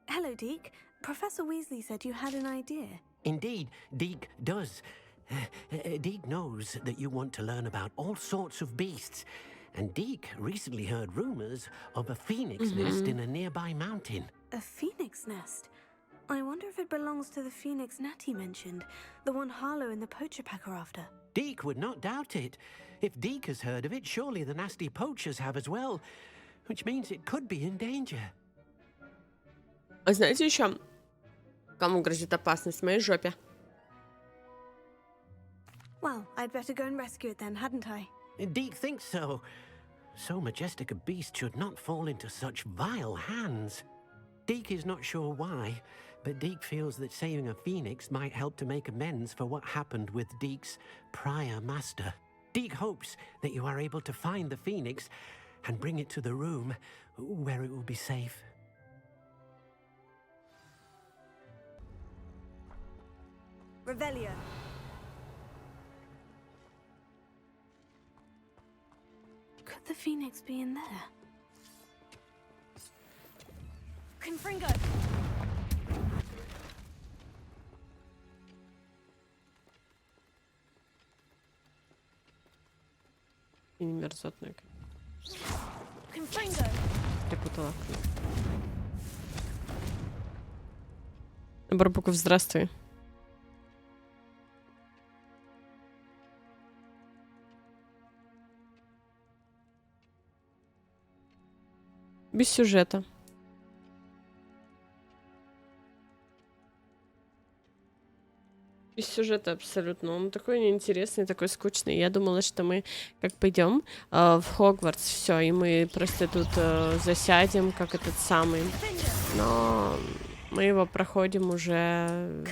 Speaker 3: Hello, Deke. Professor Weasley said you had an idea.
Speaker 16: Indeed, Deke does. Deke knows that you want to learn about all sorts of beasts. And Deke recently heard rumors of a phoenix nest in a nearby mountain.
Speaker 3: A phoenix nest? I wonder if it belongs to the phoenix Natty mentioned, the one Harlow and the poacher pack are after.
Speaker 16: Deke would not doubt it. If Deke has heard of it, surely the nasty poachers have as well. which means it could be in danger.
Speaker 1: А знаете еще, кому грозит опасность? В моей жопе.
Speaker 3: Well, I'd better go and rescue it then, hadn't I?
Speaker 16: Deke thinks so. So majestic a beast should not fall into such vile hands. Deke is not sure why, but Deke feels that saving a phoenix might help to make amends for what happened with Deke's prior master. Deke hopes that you are able to find the phoenix and bring it to the room where it will be safe.
Speaker 3: Revelio. Could the phoenix be in there? Confringo!
Speaker 1: И не мерзотная.
Speaker 3: Confringo!
Speaker 1: Перепутала. Набор букв «Здравствуй». Без сюжета. Без сюжета абсолютно. Он такой неинтересный, такой скучный. Я думала, что мы как пойдем в Хогвартс, все, и мы просто тут засядем, как этот самый. Но мы его проходим уже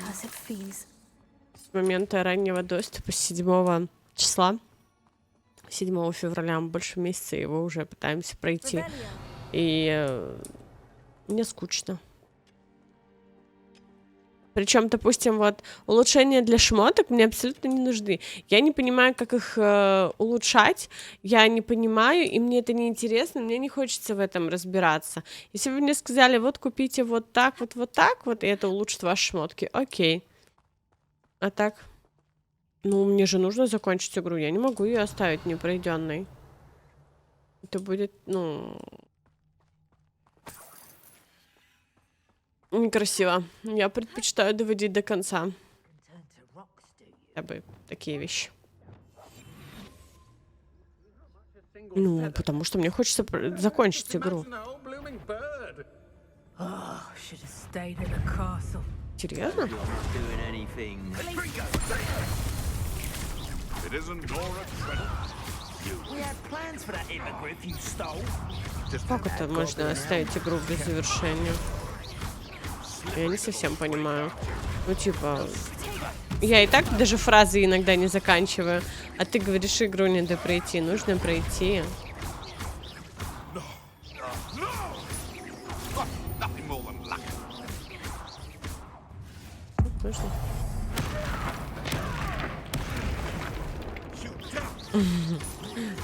Speaker 1: с момента раннего доступа, с 7 числа. 7 февраля, мы больше месяца его уже пытаемся пройти. И мне скучно. Причем, допустим, вот улучшения для шмоток мне абсолютно не нужны. Я не понимаю, как их улучшать. Я не понимаю, и мне это не интересно, мне не хочется в этом разбираться. Если бы мне сказали, вот купите вот так, и это улучшит ваши шмотки, окей. А так, ну, мне же нужно закончить игру, я не могу ее оставить непройденной. Это будет, ну... некрасиво. Я предпочитаю доводить до конца. Хотя бы такие вещи. Ну, потому что мне хочется закончить игру. Серьезно? Как это можно оставить игру без завершения? Я не совсем понимаю. Ну, типа... Я и так даже фразы иногда не заканчиваю. А ты говоришь, игру не надо пройти. Нужно пройти. Нужно.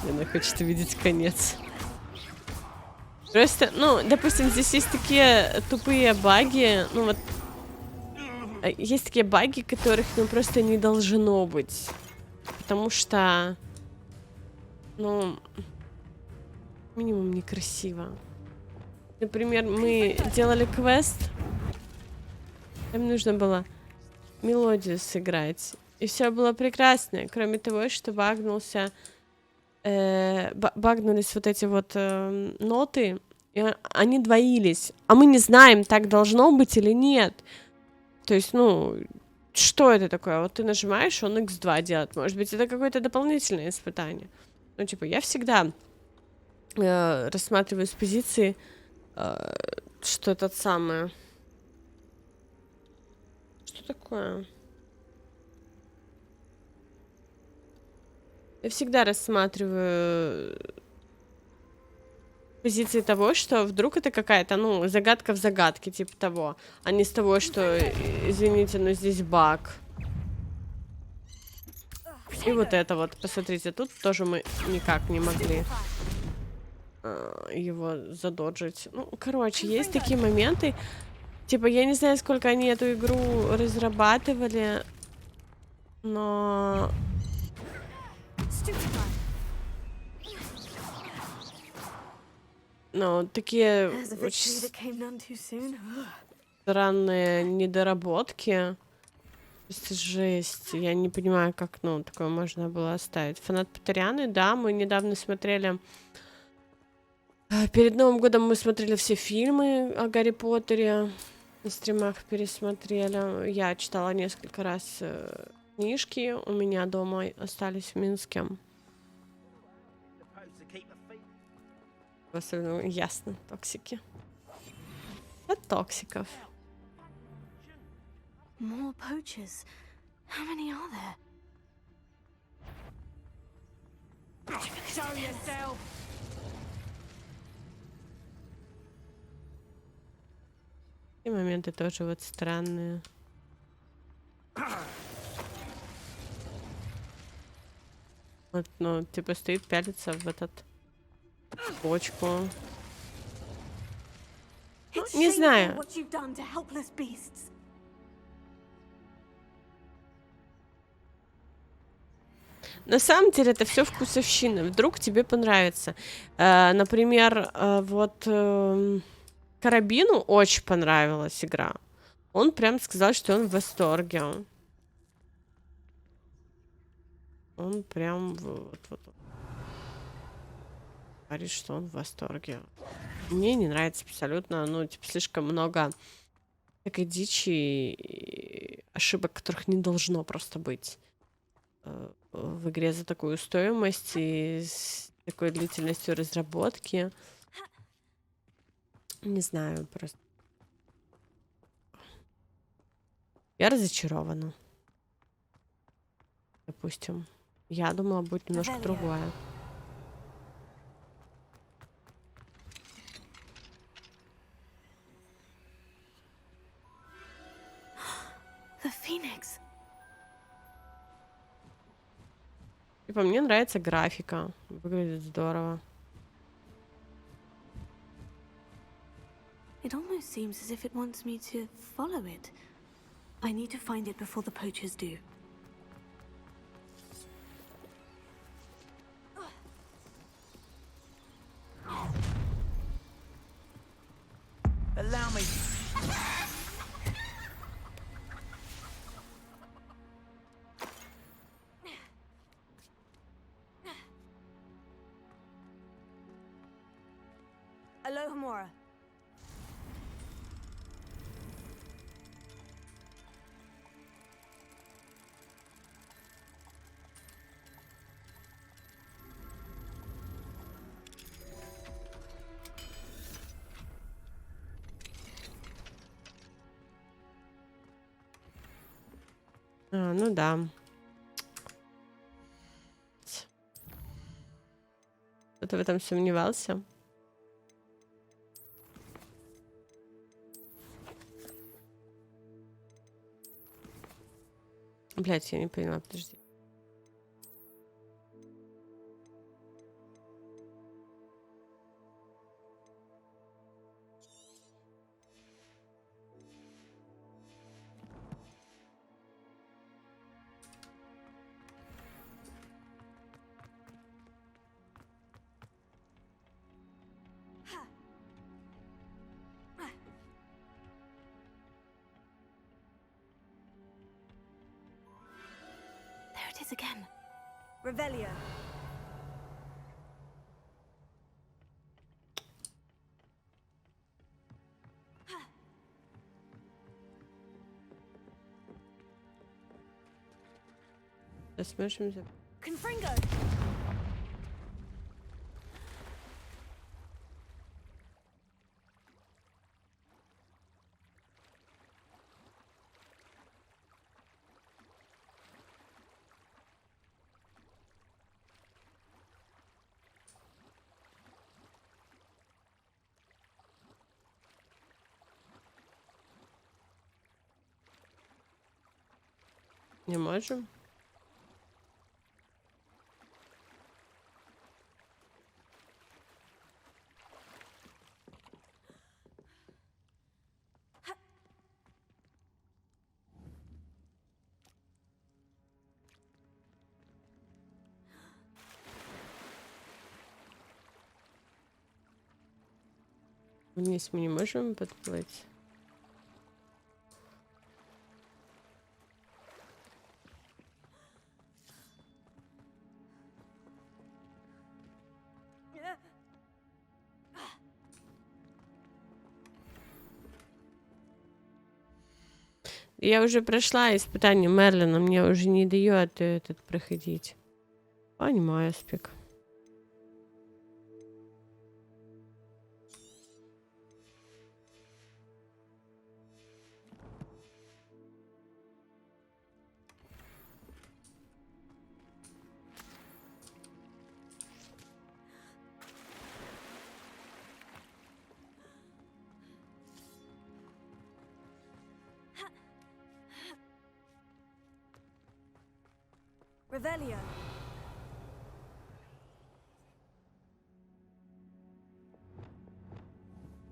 Speaker 1: Она хочет увидеть конец. Просто, ну, допустим, здесь есть такие тупые баги, ну вот, есть такие баги, которых, ну, просто не должно быть, потому что, ну, минимум некрасиво. Например, мы делали квест, нам нужно было мелодию сыграть, и все было прекрасно, кроме того, что багнулись вот эти вот ноты, и они двоились. А мы не знаем, так должно быть или нет. То есть, ну, что это такое? Вот ты нажимаешь, он x2 делает. Может быть, это какое-то дополнительное испытание. Ну, типа, я всегда рассматриваю с позиции, что это самое. Что такое? Я всегда рассматриваю позиции того, что вдруг это какая-то, ну, загадка в загадке, типа того, а не с того, что, извините, но здесь баг. И вот это вот, посмотрите, тут тоже мы никак не могли его задоджить. Ну, короче, есть такие моменты, типа, я не знаю, сколько они эту игру разрабатывали, но... Ну, такие очень странные недоработки. Просто жесть. Я не понимаю, как, ну, такое можно было оставить. Фанат Патерианы, да, мы недавно смотрели Перед Новым годом мы смотрели все фильмы о Гарри Поттере. На стримах пересмотрели. Я читала несколько раз книжки. У меня дома остались в Минске. Особенно, ясно, токсики. От токсиков.
Speaker 3: More poachers. How many are there?
Speaker 14: Show yourself!
Speaker 1: И моменты тоже вот странные. Вот, ну, типа стоит, пялится в этот бочку. Ну, не знаю.
Speaker 3: What you've done to helpless beasts.
Speaker 1: На самом деле это все вкусовщина. Вдруг тебе понравится. Например, вот Карабину очень понравилась игра. Он прям сказал, что он в восторге. Он прям вот. Говорит, что он в восторге. Мне не нравится абсолютно. Ну, типа, слишком много такой дичи и ошибок, которых не должно просто быть в игре за такую стоимость и с такой длительностью разработки. Не знаю, просто. Я разочарована. Допустим. Я думала, будет немножко другое.
Speaker 3: The Phoenix.
Speaker 1: Типа, мне нравится графика. Выглядит здорово.
Speaker 3: It almost seems as if it wants me to follow it. I need to find it before the poachers do.
Speaker 14: Allow me. Alohomora.
Speaker 1: Ну да. Кто-то в этом сомневался. Блять, я не поняла, подожди.
Speaker 3: There it is again.
Speaker 14: Revelio.
Speaker 1: Посмотрим.
Speaker 14: Confringo.
Speaker 1: Не можем. Вниз мы не можем подплыть. Я уже прошла испытание Мерлина, мне уже не дает этот проходить. Понимаю, Спик.
Speaker 3: Revelio.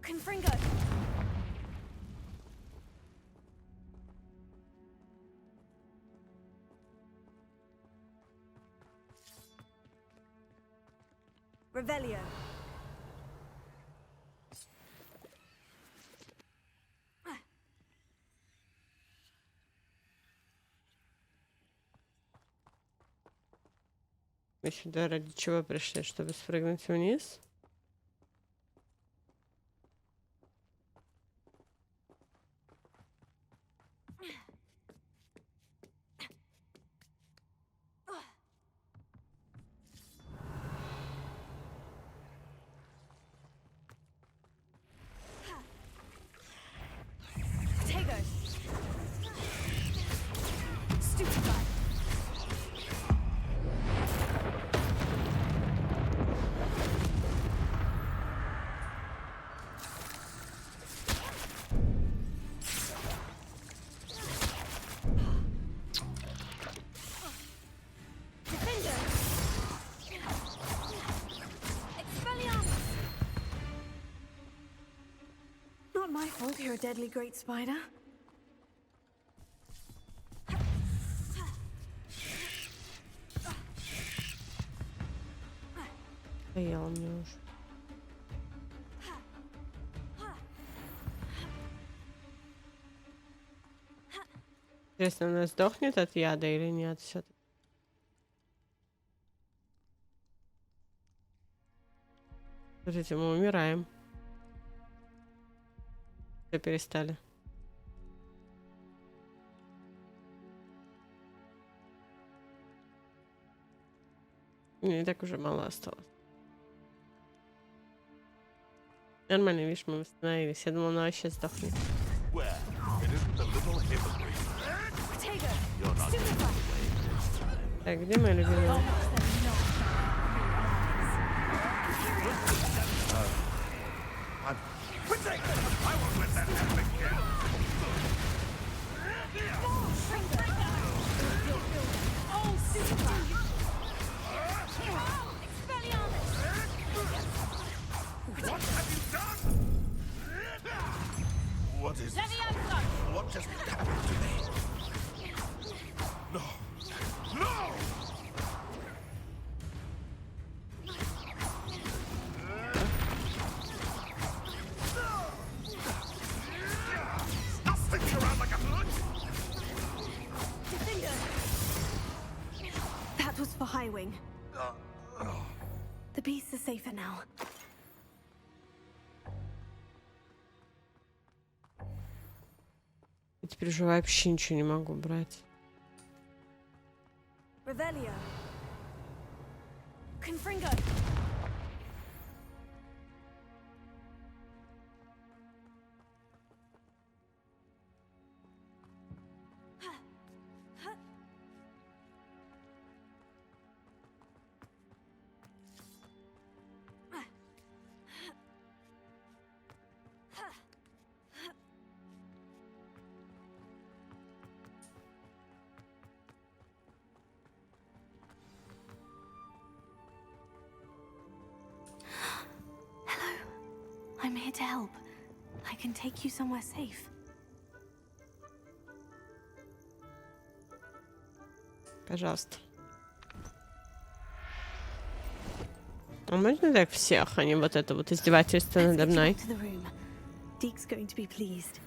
Speaker 3: Confringo. Revelio.
Speaker 1: Мы сюда ради чего пришли? Чтобы спрыгнуть вниз?
Speaker 3: Not my fault you're a deadly great spider.
Speaker 1: Поела мне уже. Интересно, она сдохнет от яда или нет все-таки? Смотрите, мы умираем. Все перестали. Не так уже мало осталось. Нормально, видишь, мы восстановились. Я думала, она вообще сдохнет. Так, где моя любимая?
Speaker 12: What is this? What just happened to me? No. No! Stop sticking around like a hood!
Speaker 3: That was for Highwing. The beasts are safer now.
Speaker 1: Я теперь уже вообще ничего не могу брать.
Speaker 3: Revelio. Confringo. I'm here to help. I can take you somewhere safe.
Speaker 1: Пожалуйста. А можно так всех, а не вот это вот издевательство надо мной?
Speaker 3: Deke's going to be pleased.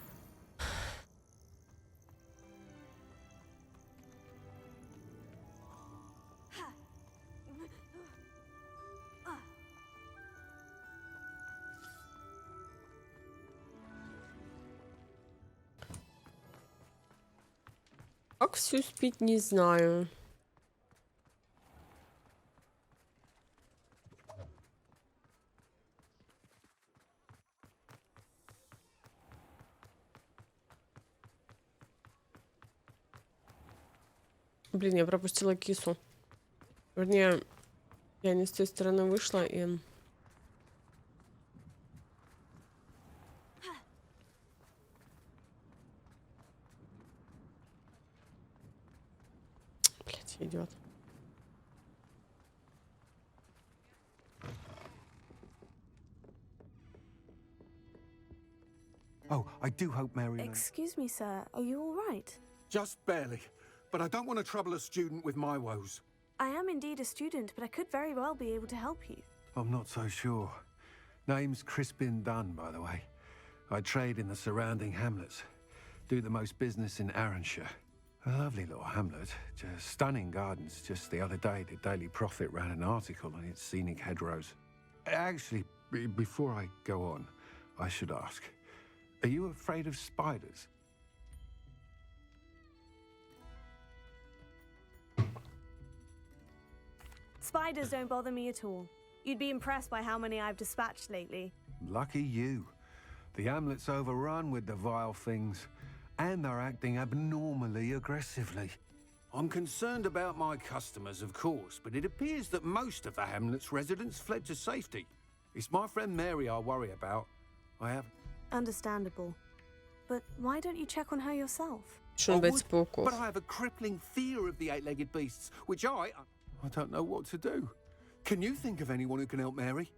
Speaker 1: Как все успеть, не знаю. Блин, я пропустила кису. Вернее, я не с той стороны вышла и... Блять, идет.
Speaker 17: Oh, I do hope Mary...
Speaker 3: Excuse me, sir. Are you all right?
Speaker 17: Just barely. But I don't want to trouble a student with my woes.
Speaker 3: I am indeed a student, but I could very well be able to help you.
Speaker 17: I'm not so sure. Name's Crispin Dunn, by the way. I trade in the surrounding hamlets. Do the most business in Arranshire. A lovely little hamlet. Just stunning gardens. Just the other day, the Daily Prophet ran an article on its scenic hedgerows. Actually, before I go on, I should ask. Are you afraid of spiders?
Speaker 3: Spiders don't bother me at all. You'd be impressed by how many I've dispatched lately.
Speaker 17: Lucky you. The hamlet's overrun with the vile things, and they're acting abnormally aggressively. I'm concerned about my customers, of course, but it appears that most of the hamlet's residents fled to safety. It's my friend Mary I worry about. I have...
Speaker 3: Understandable. But why don't you check on her yourself?
Speaker 17: But I have a crippling fear of the eight-legged beasts, which I don't know what to do. Can you think of anyone who can help Mary?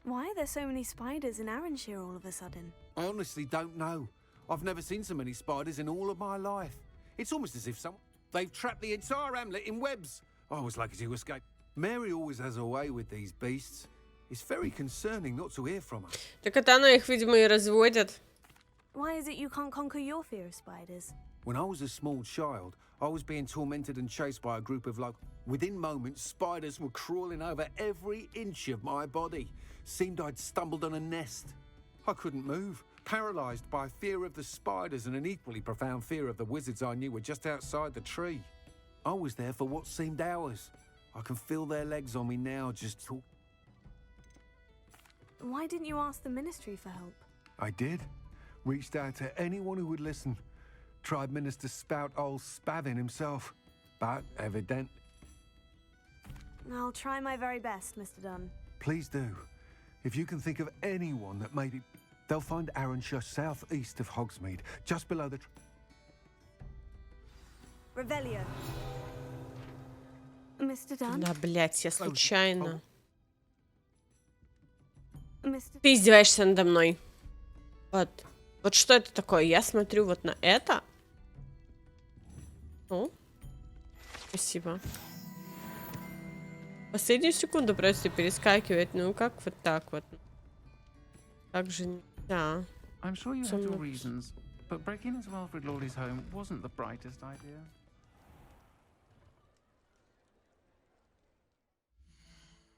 Speaker 3: Why are there so many spiders in Arranshire all of a sudden?
Speaker 17: I honestly don't know. I've never seen so many spiders in all of my life. It's almost as if they've trapped the entire hamlet in webs. I was lucky to escape. Mary always has a way with these beasts. It's very concerning not to hear from her.
Speaker 1: Так это она их, видимо, и разводит.
Speaker 3: Why is it you can't conquer your fear of spiders?
Speaker 17: When I was a small child, I was being tormented and chased by a group of Within moments, spiders were crawling over every inch of my body. Seemed I'd stumbled on a nest. I couldn't move, paralyzed by fear of the spiders and an equally profound fear of the wizards I knew were just outside the tree. I was there for what seemed hours. I can feel their legs on me now, just talk.
Speaker 3: Why didn't you ask the ministry for help?
Speaker 17: I did. Reached out to anyone who would listen. Tried Minister Spout old Spavin himself. But evident.
Speaker 3: I'll try my very best, Mr. Dunn.
Speaker 17: Please do. If you can think of anyone that made it... They'll find Arranshire southeast of Hogsmeade, just below the...
Speaker 3: Revelio. Mr. Dunn?
Speaker 1: Да, блядь, я случайно.
Speaker 3: Mr.
Speaker 1: Ты издеваешься надо мной. Вот что это такое? Я смотрю вот на это. О, спасибо. Последнюю секунду просто перескакивать. Ну как вот так вот? Так же нельзя.
Speaker 18: I'm sure you had your reasons, but breaking into Alfred Lawley's home wasn't the brightest idea.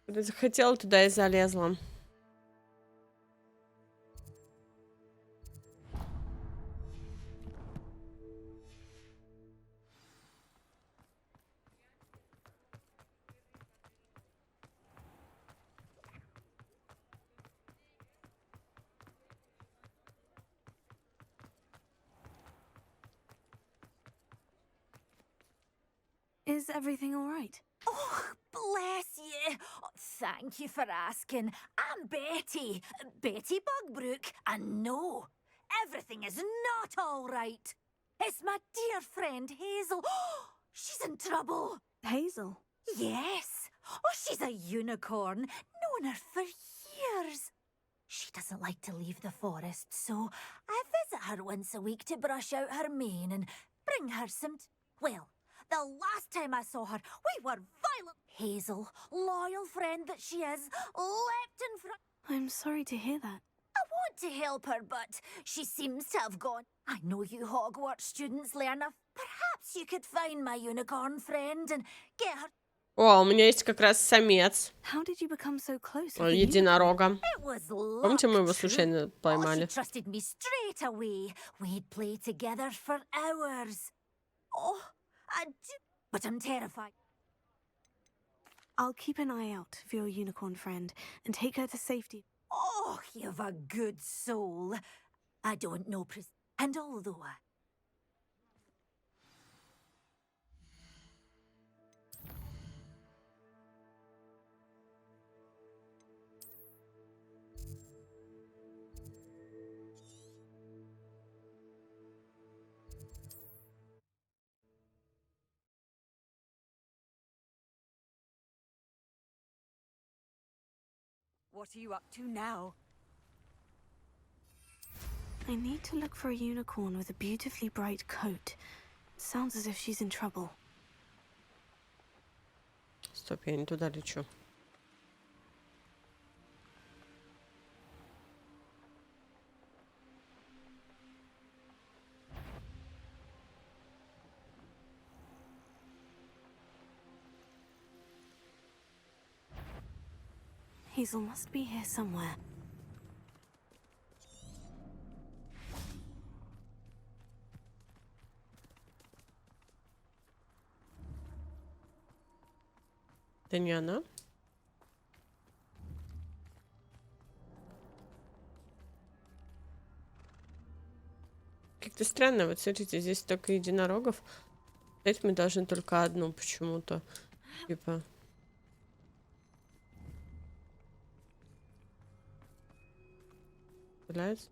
Speaker 1: Куда захотела, туда и залезла.
Speaker 3: Is everything all right?
Speaker 19: Oh, bless you. Oh, thank you for asking. I'm Betty. Betty Bugbrook. And no, everything is not all right. It's my dear friend Hazel. She's in trouble.
Speaker 3: Hazel?
Speaker 19: Yes. Oh, she's a unicorn. Known her for years. She doesn't like to leave the forest, so I visit her once a week to brush out her mane and bring her some... Well, the last time I saw her, we were violent. Hazel, loyal friend that she is, leapt in front...
Speaker 3: I'm sorry to hear that.
Speaker 19: I want to help her, but she seems to have gone. I know you Hogwarts students learn. Perhaps you could find my unicorn friend and get her...
Speaker 1: О, у меня есть как раз самец
Speaker 3: How did you become so close with the
Speaker 1: единорога.
Speaker 19: It was
Speaker 1: Помните, мы
Speaker 19: luck,
Speaker 1: его
Speaker 19: true.
Speaker 1: случайно
Speaker 19: Oh, she
Speaker 1: поймали?
Speaker 19: trusted me straight away. We'd play together for hours. Oh, but I'm terrified.
Speaker 3: I'll keep an eye out for your unicorn friend and take her to safety.
Speaker 19: Oh, you've a good soul. I don't know, and although
Speaker 14: What are you up to now?
Speaker 3: I need to look for a unicorn with a beautifully bright coat. Sounds as if she's in trouble.
Speaker 1: Стоп, я не туда лечу.
Speaker 3: Hazel must be here somewhere.
Speaker 1: Это не она? Как-то странно, вот смотрите, здесь только единорогов. Здесь мы должны только одну почему-то. Типа. Является?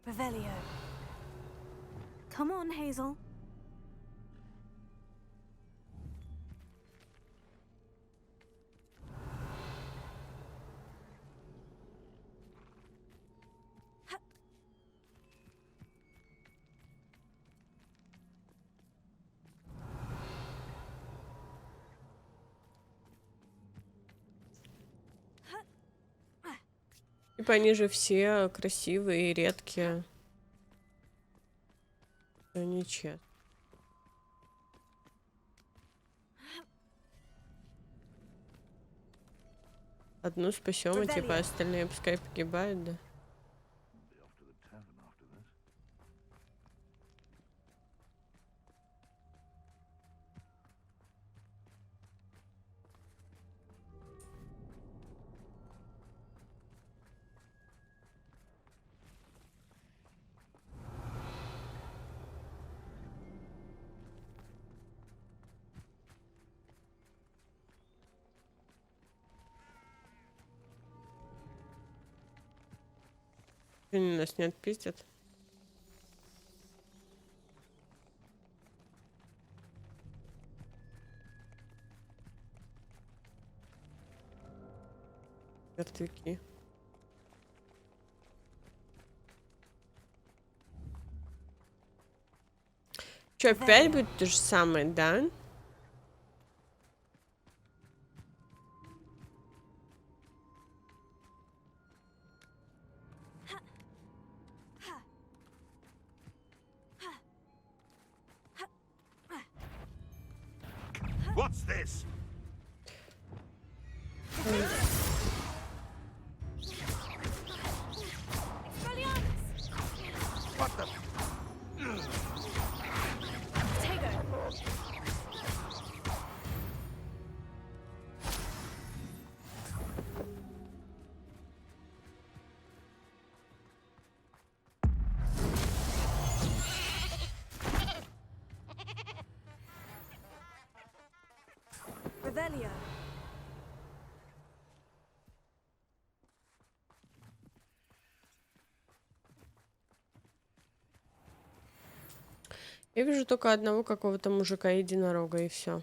Speaker 3: Revelio. Come on, Hazel.
Speaker 1: Типа они же все красивые и редкие. Они честные. Одну спасем, и типа остальные пускай погибают, да? Они нас не отпиздят. Мертвяки. Че, опять будет то же самое, да?
Speaker 12: What's this? What the?
Speaker 3: Revelio.
Speaker 1: Я вижу только одного какого-то мужика-единорога, и все.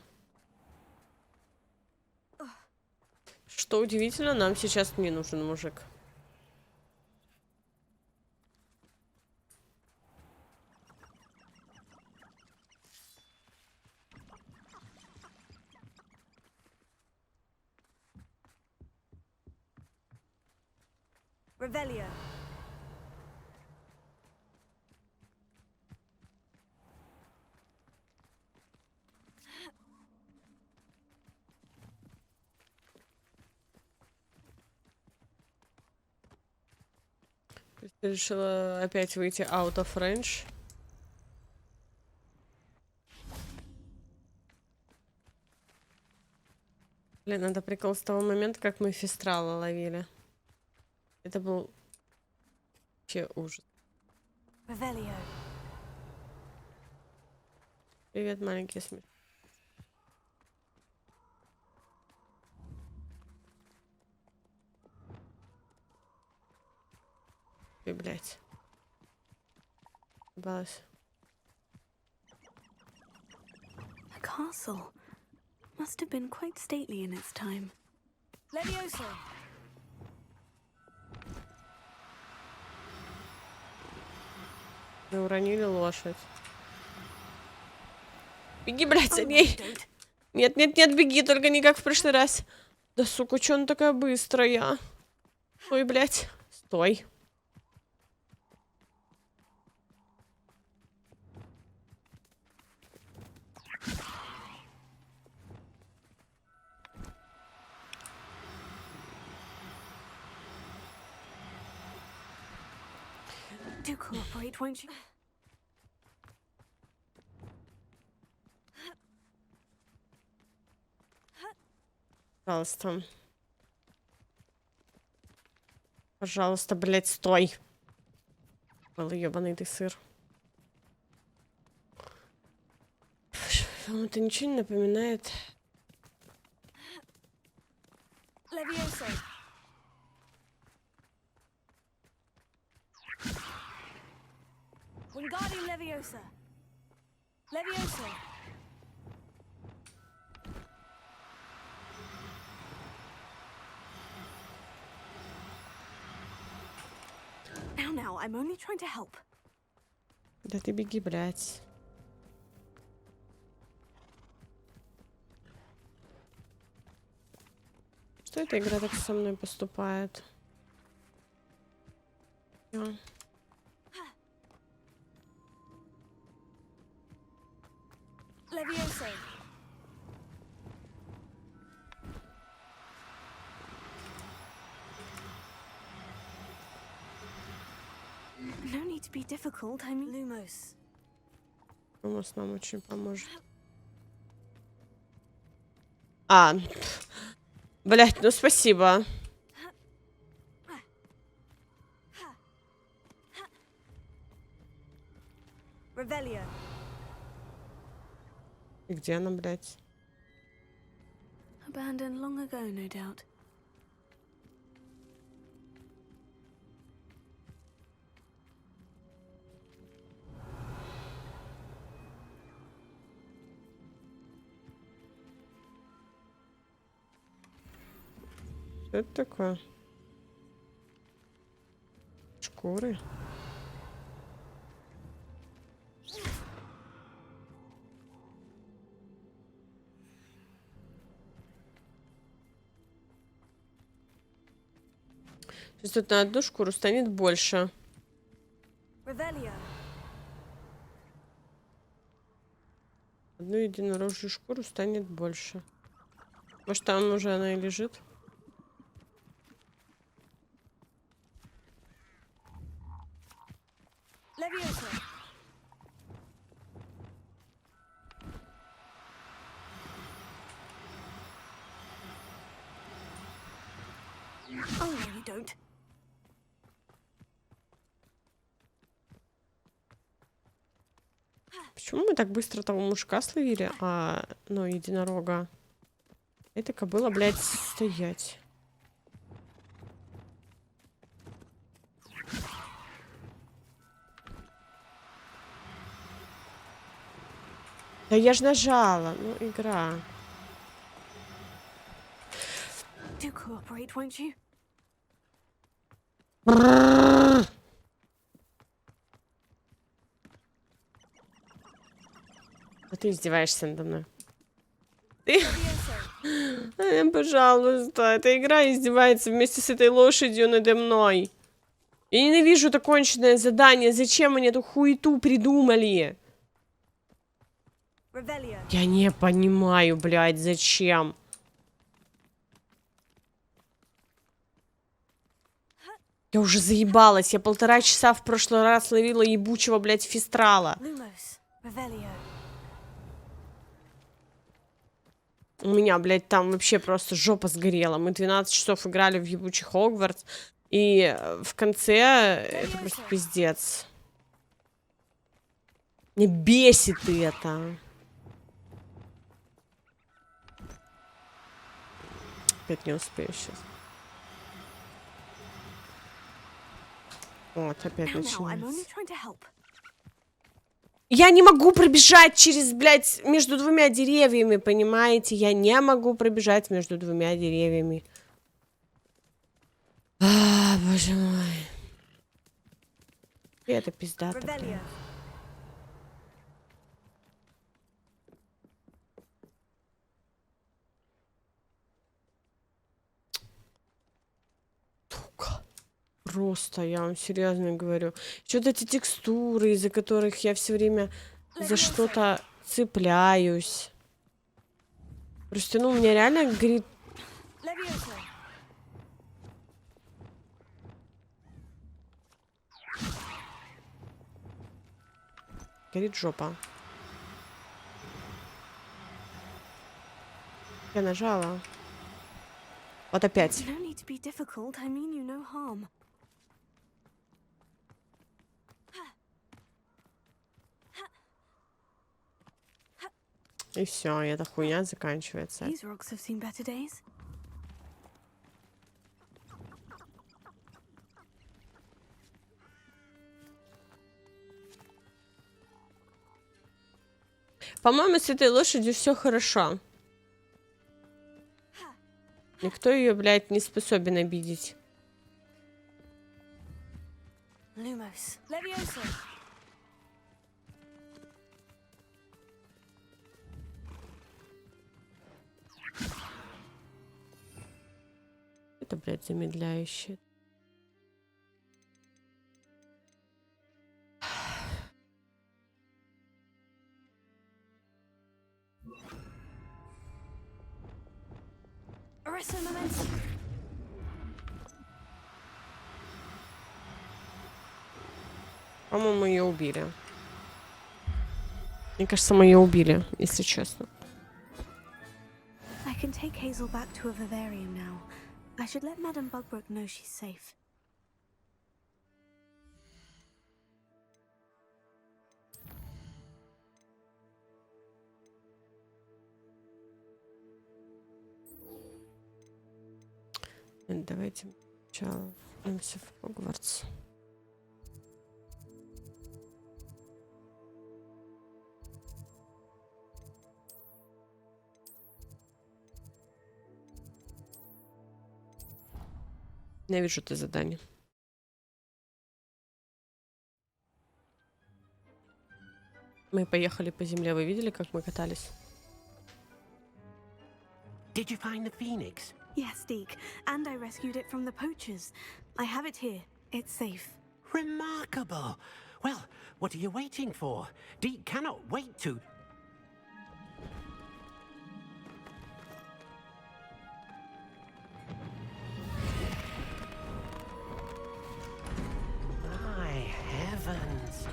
Speaker 1: Что удивительно, нам сейчас не нужен мужик.
Speaker 3: Revelio.
Speaker 1: Решила опять выйти out of range. Блин, это прикол с того момента, как мы фестрала ловили. Это был вообще ужас. Привет, маленький смех. Ой, блядь. Ебалась.
Speaker 3: A castle must have been quite stately in its time.
Speaker 19: Levioso!
Speaker 1: Мы уронили лошадь. Беги, блядь, за ней. Нет, нет, нет, беги, только не как в прошлый раз. Да, сука, чё она такая быстрая? Ой, блядь. Стой.
Speaker 3: Do cooperate, won't you?
Speaker 1: Пожалуйста. Пожалуйста, блядь, стой. Был ебаный ты сыр. Вам это ничего не напоминает?
Speaker 19: Levioso! Wingardium Leviosa! Leviosa!
Speaker 3: Now, I'm only trying to help.
Speaker 1: Да ты беги, блядь. Что эта игра так со мной поступает?
Speaker 19: Levioso!
Speaker 3: No need to be difficult, I mean...
Speaker 19: Lumos.
Speaker 1: Lumos нам очень поможет. А, блять, ну спасибо.
Speaker 19: Revelio.
Speaker 1: И где она, блядь?
Speaker 3: Abandoned long ago, no doubt.
Speaker 1: Что это такое? Шкуры? Сейчас тут на одну шкуру станет больше.
Speaker 19: Revelio.
Speaker 1: Одну единорожью шкуру станет больше. Может, там уже она и лежит?
Speaker 19: Levioso.
Speaker 3: Oh, no, you don't.
Speaker 1: Почему мы так быстро того мужика словили, ну, единорога? Эта кобыла, блядь, стоять. Да я ж нажала, ну, игра.
Speaker 3: Do cooperate, won't you?
Speaker 1: А ты издеваешься надо мной. Ты... Пожалуйста, эта игра издевается вместе с этой лошадью надо мной. Я ненавижу это конченное задание. Зачем они эту хуету придумали? Я не понимаю, блядь, зачем? Я уже заебалась. Я 1,5 часа в прошлый раз ловила ебучего, блядь, фистрала. У меня, блядь, там вообще просто жопа сгорела. Мы 12 часов играли в ебучий Хогвартс. И в конце это просто пиздец. Мне бесит это. Опять не успею сейчас. Вот, опять начинается. Я не могу пробежать через, блядь, между 2 деревьями, понимаете? Я не могу пробежать между 2 деревьями. А, боже мой. И это пизда такая. Просто, я вам серьезно говорю. Что-то эти текстуры, из-за которых я все время за что-то цепляюсь. Просто, ну, у меня реально горит... Горит жопа. Я нажала. Вот опять. И все, и эта хуйня заканчивается. По-моему, с этой лошадью все хорошо. Никто ее, блядь, не способен обидеть. Это, блядь, замедляющее. По-моему, ее убили. Мне кажется, мы ее убили, если честно.
Speaker 3: I can take Hazel back to a vivarium now. I should let Madame Bugbrook know she's safe.
Speaker 1: Давайте сначала вернемся в Hogwarts. Я вижу это задание. Мы поехали по земле. Вы видели, как мы катались?
Speaker 16: Did you find the phoenix?
Speaker 3: Yes, Deke, and I rescued it from the poachers. I have it here. It's safe.
Speaker 16: Remarkable. Well, what are you waiting for? Deke cannot wait to... My heavens.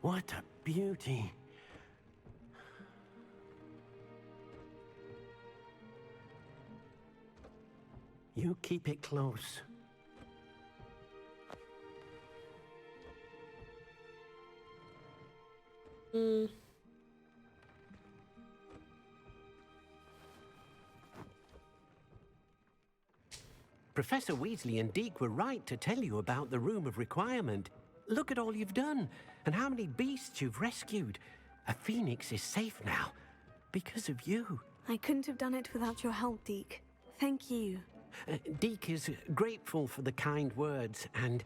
Speaker 16: What a beauty. You keep it close. Professor Weasley and Deke were right to tell you about the Room of Requirement. Look at all you've done, and how many beasts you've rescued. A phoenix is safe now, because of you.
Speaker 3: I couldn't have done it without your help, Deke. Thank you.
Speaker 16: Deke is grateful for the kind words, and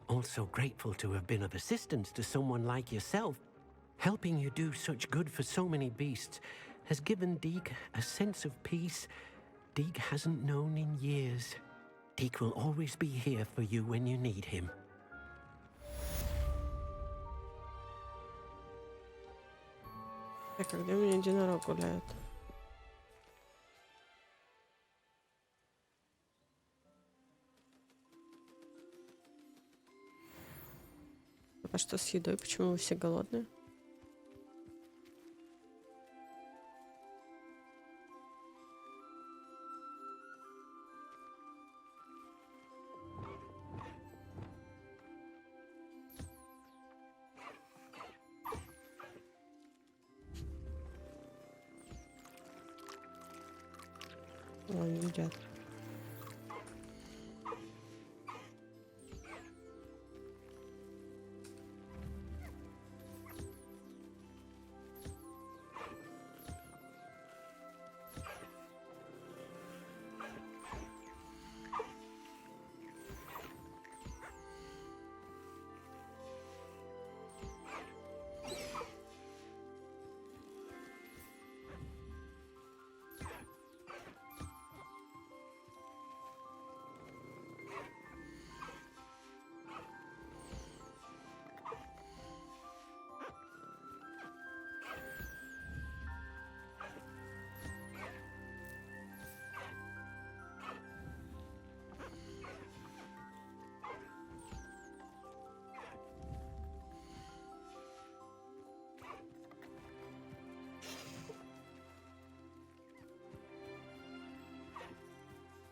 Speaker 16: also grateful to have been of assistance to someone like yourself. Helping you do such good for so many beasts has given Deke a sense of peace Deke hasn't known in years. Deke will always be here for you when you need him.
Speaker 1: Так, а где у меня единорог гуляет? А что с едой? Почему вы все голодные? Они едят.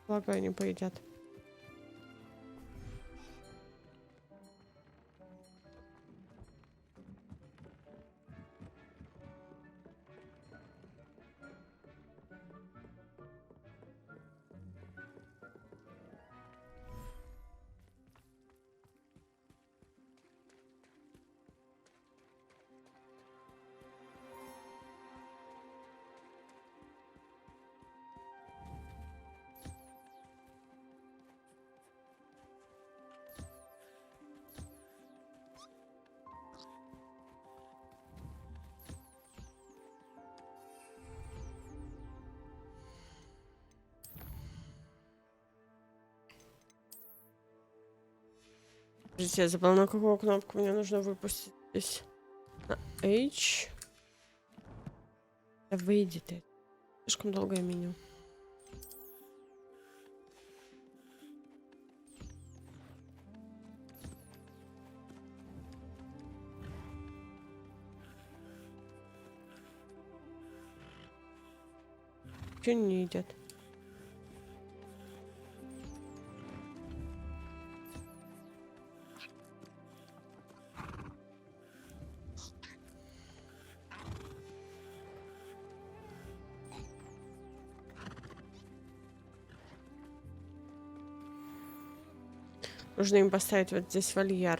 Speaker 1: Благо они поедят. Подождите, я забыла, на какую кнопку мне нужно выпустить здесь. На H. Да выйди ты. Слишком долгое меню. Чего не едят? Нужно им поставить вот здесь вольер.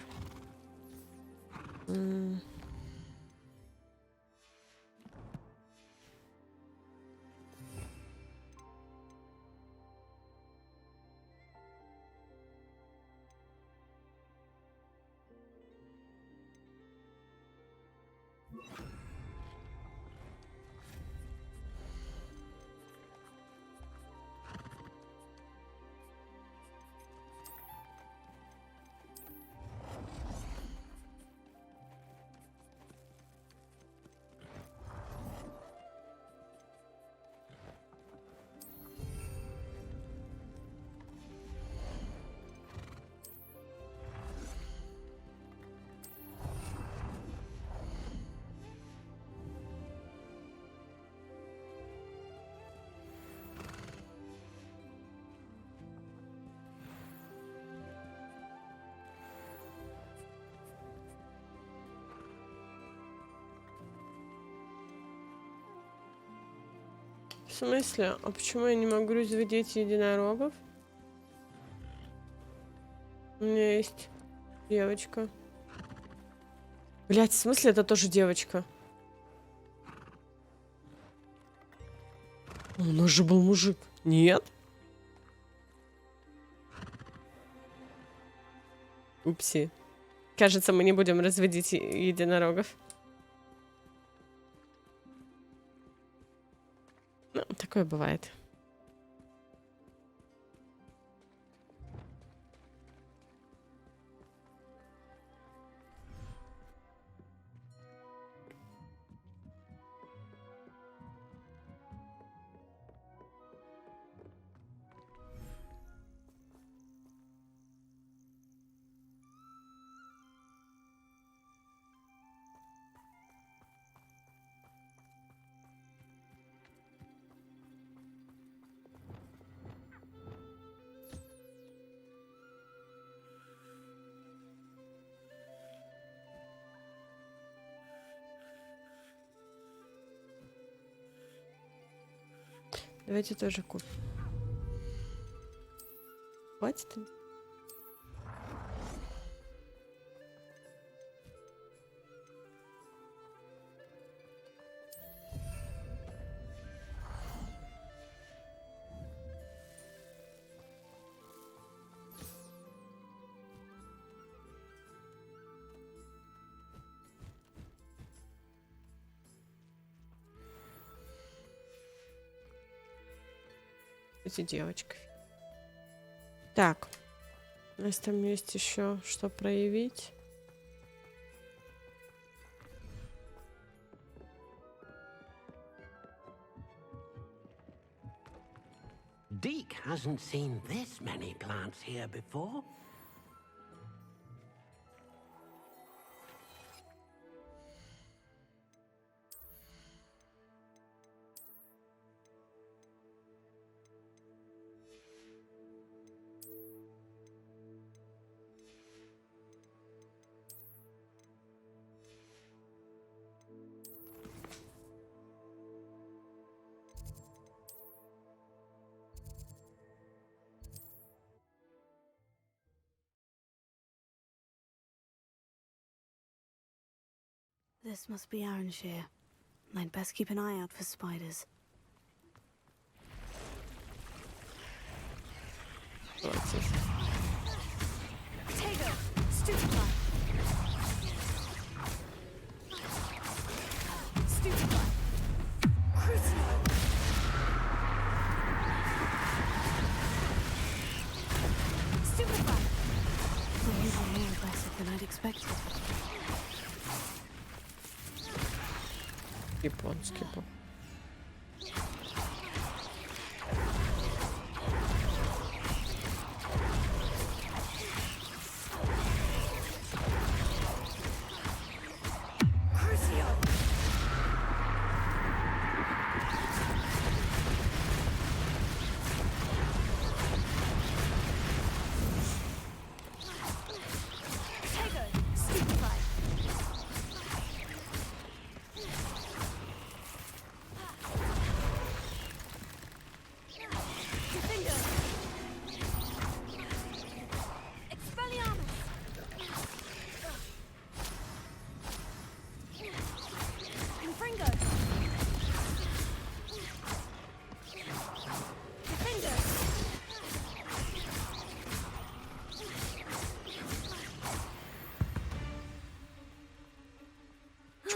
Speaker 1: В смысле? А почему я не могу разводить единорогов? У меня есть девочка. Блять, в смысле это тоже девочка? У нас же был мужик. Нет? Упси. Кажется, мы не будем разводить единорогов. Ну, такое бывает. Давайте тоже купим. Хватит? Эти девочки. Так. У нас там есть еще что проявить.
Speaker 16: Deke hasn't seen this many plants here before.
Speaker 3: This must be Arranshire. I'd best keep an eye out for spiders.
Speaker 10: Potato! Stupefly! Stupefly! Crucio! Stupefly!
Speaker 3: They're even more aggressive than I'd expected.
Speaker 1: Японский был.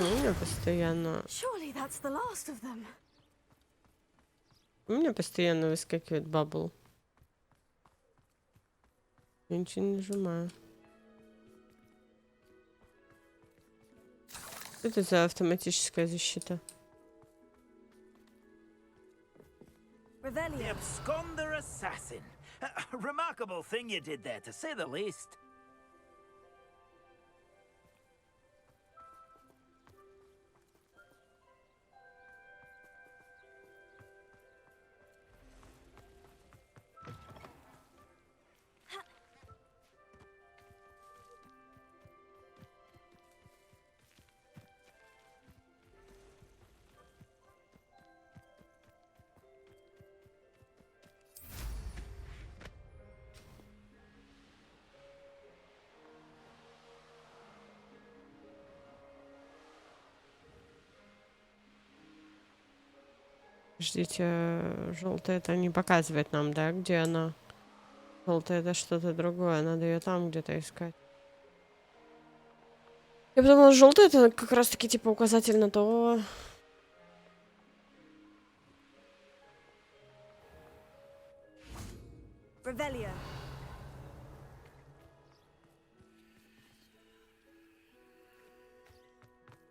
Speaker 1: Почему у меня постоянно...
Speaker 3: Surely that's the last of them.
Speaker 1: У меня постоянно выскакивает бабл. Я ничего не нажимаю. Что это за автоматическая защита?
Speaker 20: The absconder assassin. A remarkable thing you did there, to say the least.
Speaker 1: Ждите, желтая это не показывает нам, да, где она? Желтая это что-то другое, надо ее там где-то искать. Я подумала, желтая это как раз таки типа указатель на то.
Speaker 3: Revelio.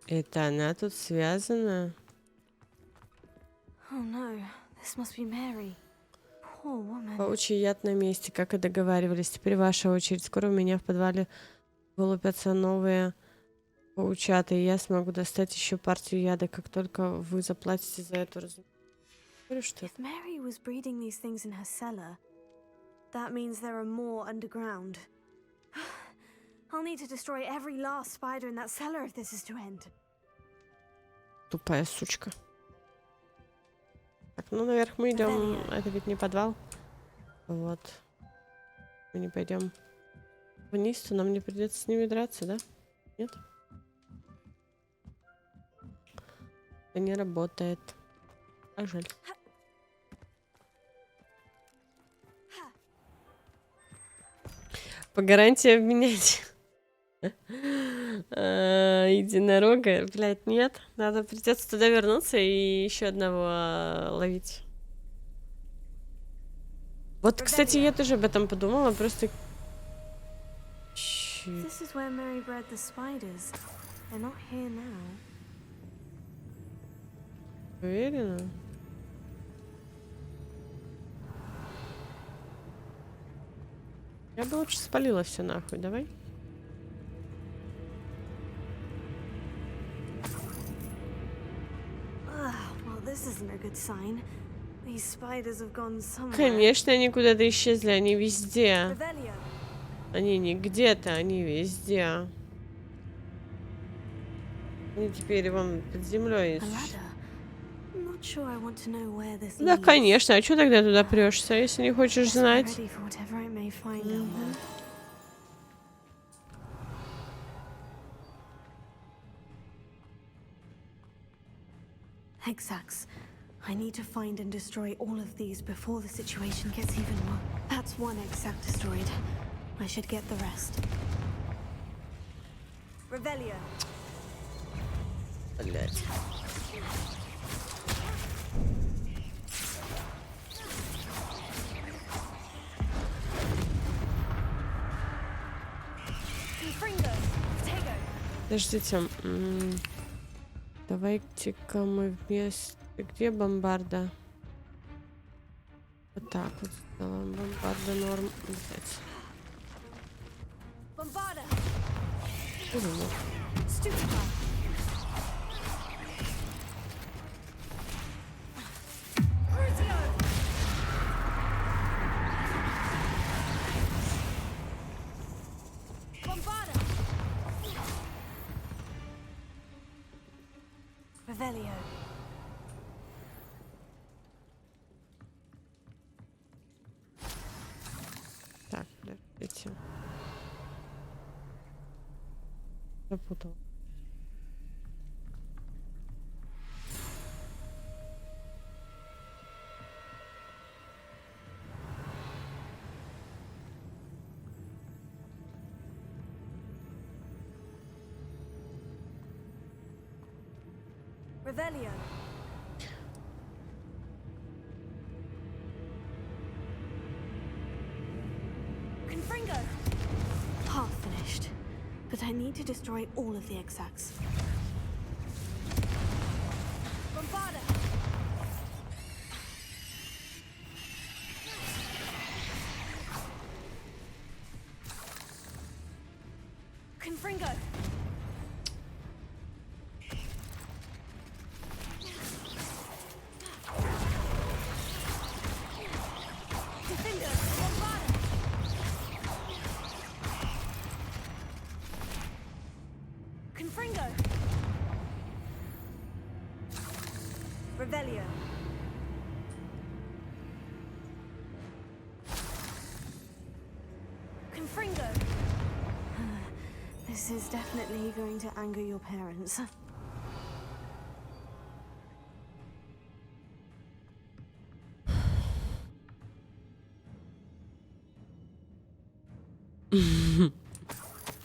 Speaker 1: Это она тут связана?
Speaker 3: Oh no, this must be Mary. Poor woman.
Speaker 1: Паучий яд на месте, как и договаривались. Теперь ваша очередь. Скоро у меня в подвале вылупятся новые паучата, и я смогу достать еще партию яда, как только вы заплатите за эту разумеется.
Speaker 3: If Mary was breeding these things in her cellar, that means there are more underground. I'll need to destroy every last spider in that cellar if this is to end.
Speaker 1: Тупая сучка. Так, ну наверх мы идем. Это ведь не подвал. Вот. Мы не пойдем вниз, то нам не придется с ними драться, да? Нет? Это не работает. А жаль. По гарантии обменять. Единорога, блядь, нет. Надо придется туда вернуться и еще одного ловить. Вот, кстати, я тоже об этом подумала, просто...
Speaker 3: This is where Mary bred the spiders. They're not here now.
Speaker 1: Уверена? Я бы лучше спалила все нахуй, давай.
Speaker 3: Well, this isn't a good sign. These spiders have gone somewhere.
Speaker 1: Конечно, они куда-то исчезли, они везде. Они не где-то, они везде. Они теперь вон под землей. Да, конечно. А что тогда туда прешься, если не хочешь знать?
Speaker 3: Exacts. I need to find and destroy all of these before the situation gets even worse. That's one exact destroyed. I should get the rest. Revelio.
Speaker 1: Блять. Подождите. Давайте-ка мы вместе... Где бомбарда? Вот так вот сделаем. Бомбарда норм.
Speaker 3: Bombarda. Revelio.
Speaker 1: Так, подождите. Запутал.
Speaker 3: Revelio. Confringo. Half finished, but I need to destroy all of the exacts. Bombarda. Confringo. Revelio. Confringo. This is definitely going to anger your parents.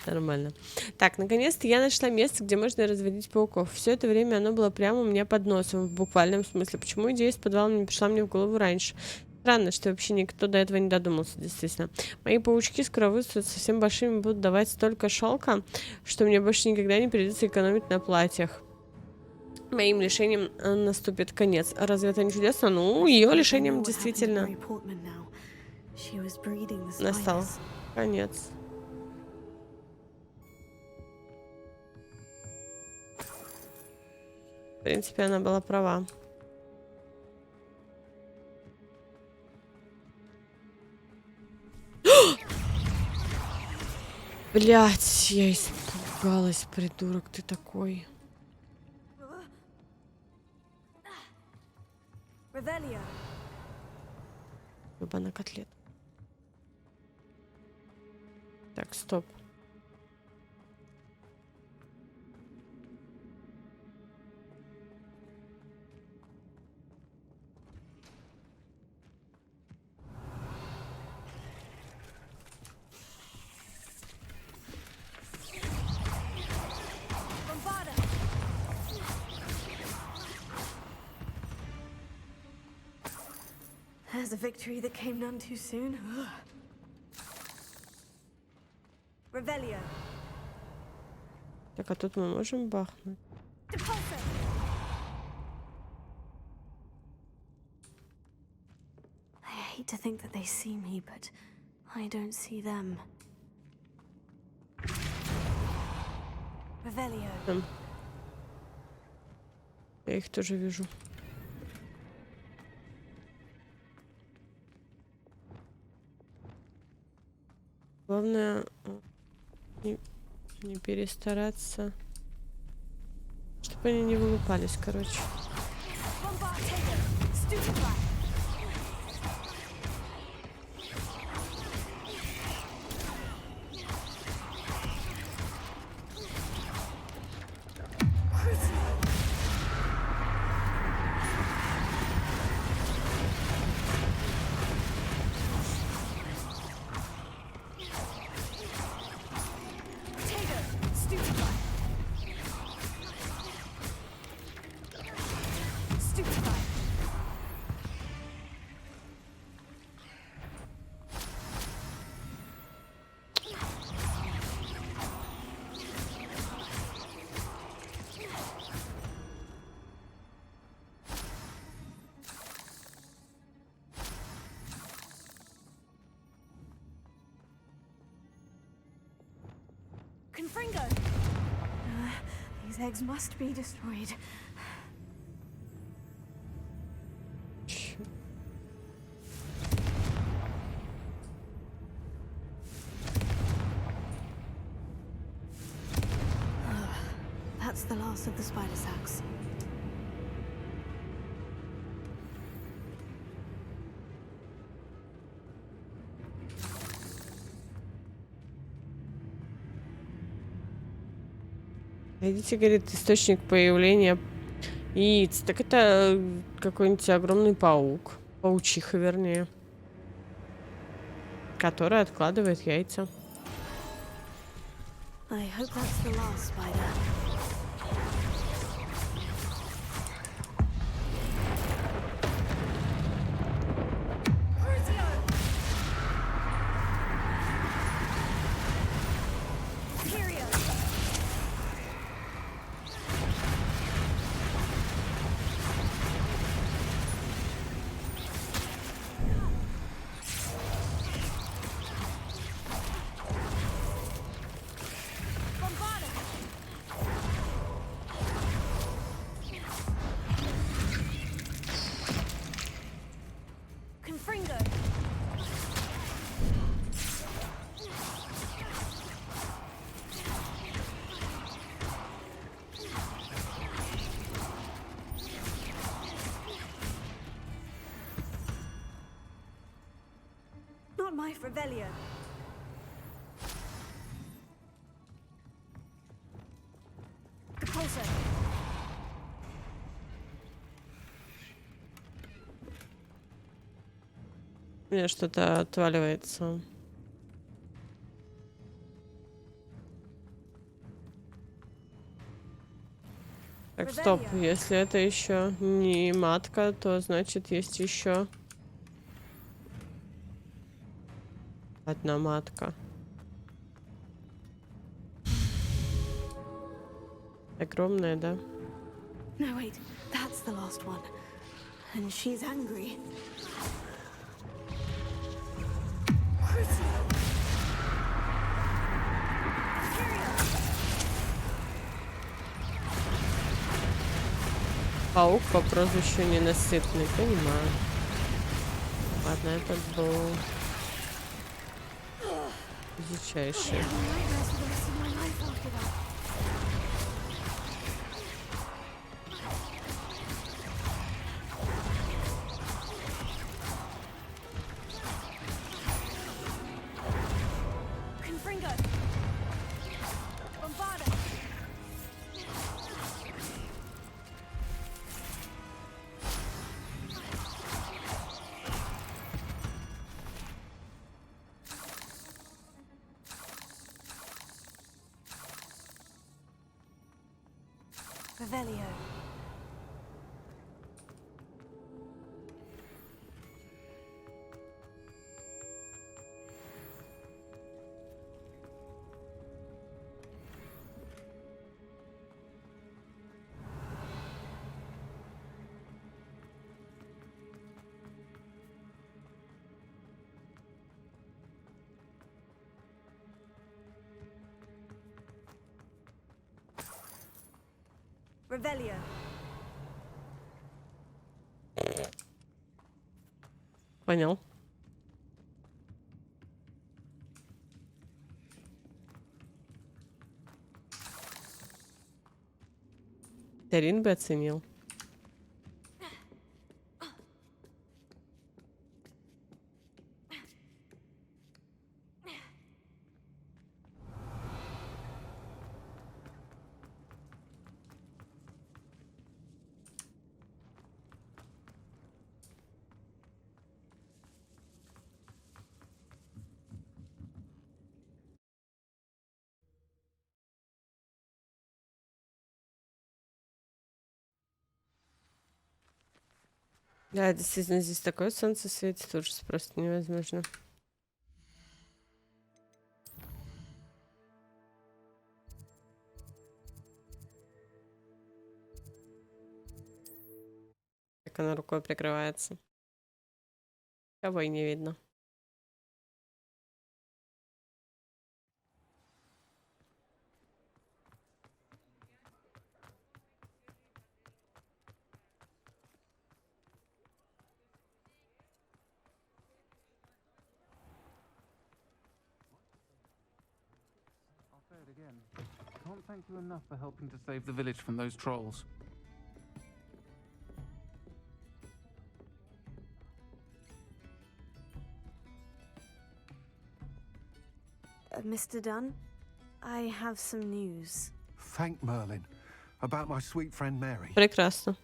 Speaker 1: Нормально. Так, наконец-то я нашла место, где можно разводить пауков. Все это время оно было прямо у меня под носом, в буквальном смысле. Почему идея с подвалом не пришла мне в голову раньше? Странно, что вообще никто до этого не додумался, действительно. Мои паучки скоро вырастут совсем большими, будут давать столько шелка, что мне больше никогда не придется экономить на платьях. Моим лишением наступит конец. Разве это не чудесно? Ну, ее лишением действительно настал конец. В принципе, она была права. Блять, я испугалась, придурок ты такой.
Speaker 3: Revelio.
Speaker 1: Ёбана котлет. Так, стоп.
Speaker 3: There's a victory that came none too soon. Revelio.
Speaker 1: Так, а тут мы можем бахнуть?
Speaker 3: I hate to think that they see me, but I don't see them. Revelio.
Speaker 1: Я их тоже вижу. Главное не перестараться, чтобы они не вылупались, короче.
Speaker 3: These eggs must be destroyed. That's the last of the spider sacks.
Speaker 1: Найдите, говорит, источник появления яиц. Так это какой-нибудь огромный паук. Паучиха, вернее. Которая откладывает яйца.
Speaker 3: I hope that's the last spider. Not my Revelio. Repulsor.
Speaker 1: У меня что-то отваливается. Так, стоп. Если это еще не матка, то значит есть еще одна матка. Огромная, да?
Speaker 3: No, wait. That's the last one. And she's angry.
Speaker 1: Паук по прозвищу Ненасытный, понимаю. Ладно, этот был дичайший.
Speaker 3: Revelio. Revelio.
Speaker 1: Понял. Тарин бы оценил. Да, действительно, здесь такое солнце светит, ужас просто невозможно. Как она рукой прикрывается. Кого и не видно.
Speaker 18: Again. Can't thank you enough for helping to save the village from those trolls.
Speaker 3: Mr. Dunn, I have some news.
Speaker 17: Thank Merlin. About my sweet friend Mary.
Speaker 1: Прекрасно.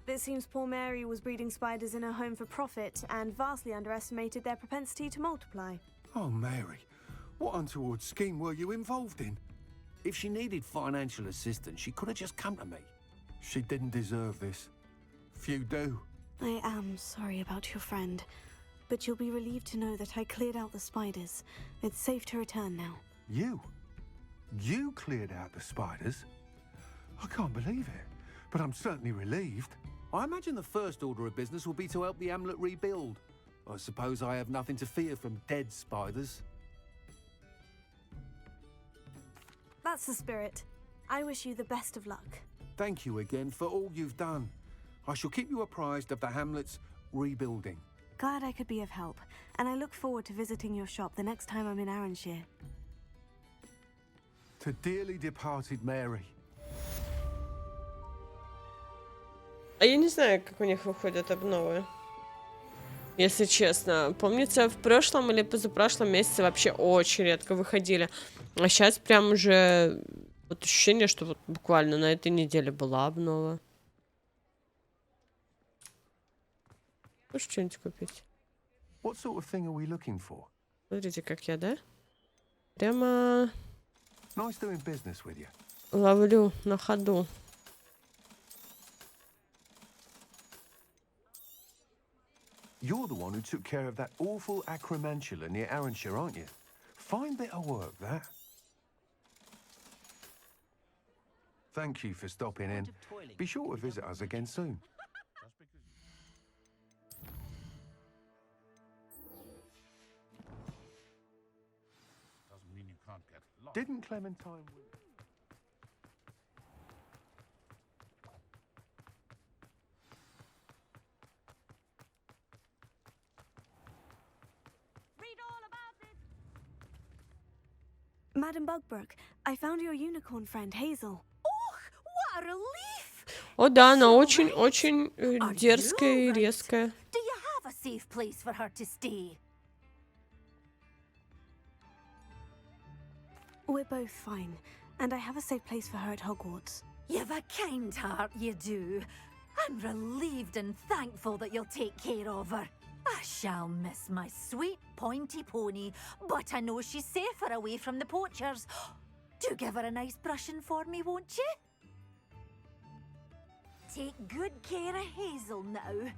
Speaker 3: It seems poor Mary was breeding spiders in her home for profit and vastly underestimated their propensity to multiply.
Speaker 17: Oh, Mary. What untoward scheme were you involved in? If she needed financial assistance, she could have just come to me. She didn't deserve this. Few do.
Speaker 3: I am sorry about your friend, but you'll be relieved to know that I cleared out the spiders. It's safe to return now.
Speaker 17: You? You cleared out the spiders? I can't believe it, but I'm certainly relieved. I imagine the first order of business will be to help the amulet rebuild. I suppose I have nothing to fear from dead spiders.
Speaker 3: That's the spirit. I wish you the best of luck.
Speaker 17: Thank you again for all you've done. I shall keep you apprised of the hamlet's rebuilding.
Speaker 3: Glad I could be of help, and I look forward to visiting your shop the next time I'm in Arranshire.
Speaker 17: To dearly departed Mary.
Speaker 1: А я не знаю, как у них выходят обновы. Если честно. Помнится, в прошлом или позапрошлом месяце вообще очень редко выходили. А сейчас прям уже вот ощущение, что вот буквально на этой неделе была обнова. Хочешь что-нибудь купить?
Speaker 17: What sort of thing are we looking for?
Speaker 1: Смотрите, как я, да? Прямо
Speaker 17: Nice doing business with you.
Speaker 1: ловлю на ходу.
Speaker 17: You're the one who took care of that awful acromantula near Arranshire, aren't you? Fine bit of work, that. Thank you for stopping in. Be sure to visit us again soon.
Speaker 12: Doesn't mean you can't get lost.
Speaker 17: Didn't Clementine win?
Speaker 3: Madam Bugbrook, I found your unicorn friend, Hazel.
Speaker 19: What a relief!
Speaker 1: О да, она очень-очень дерзкая и резкая.
Speaker 19: Do you have a safe place for her to stay?
Speaker 3: We're both fine, and I have a safe place for her at Hogwarts.
Speaker 19: You've a kind heart, you do. I'm relieved and thankful that you'll take care of her. I shall miss my sweet pointy pony, but I know she's safer away from the poachers. Do give her a nice brushing for me, won't you? Take good care of Hazel now.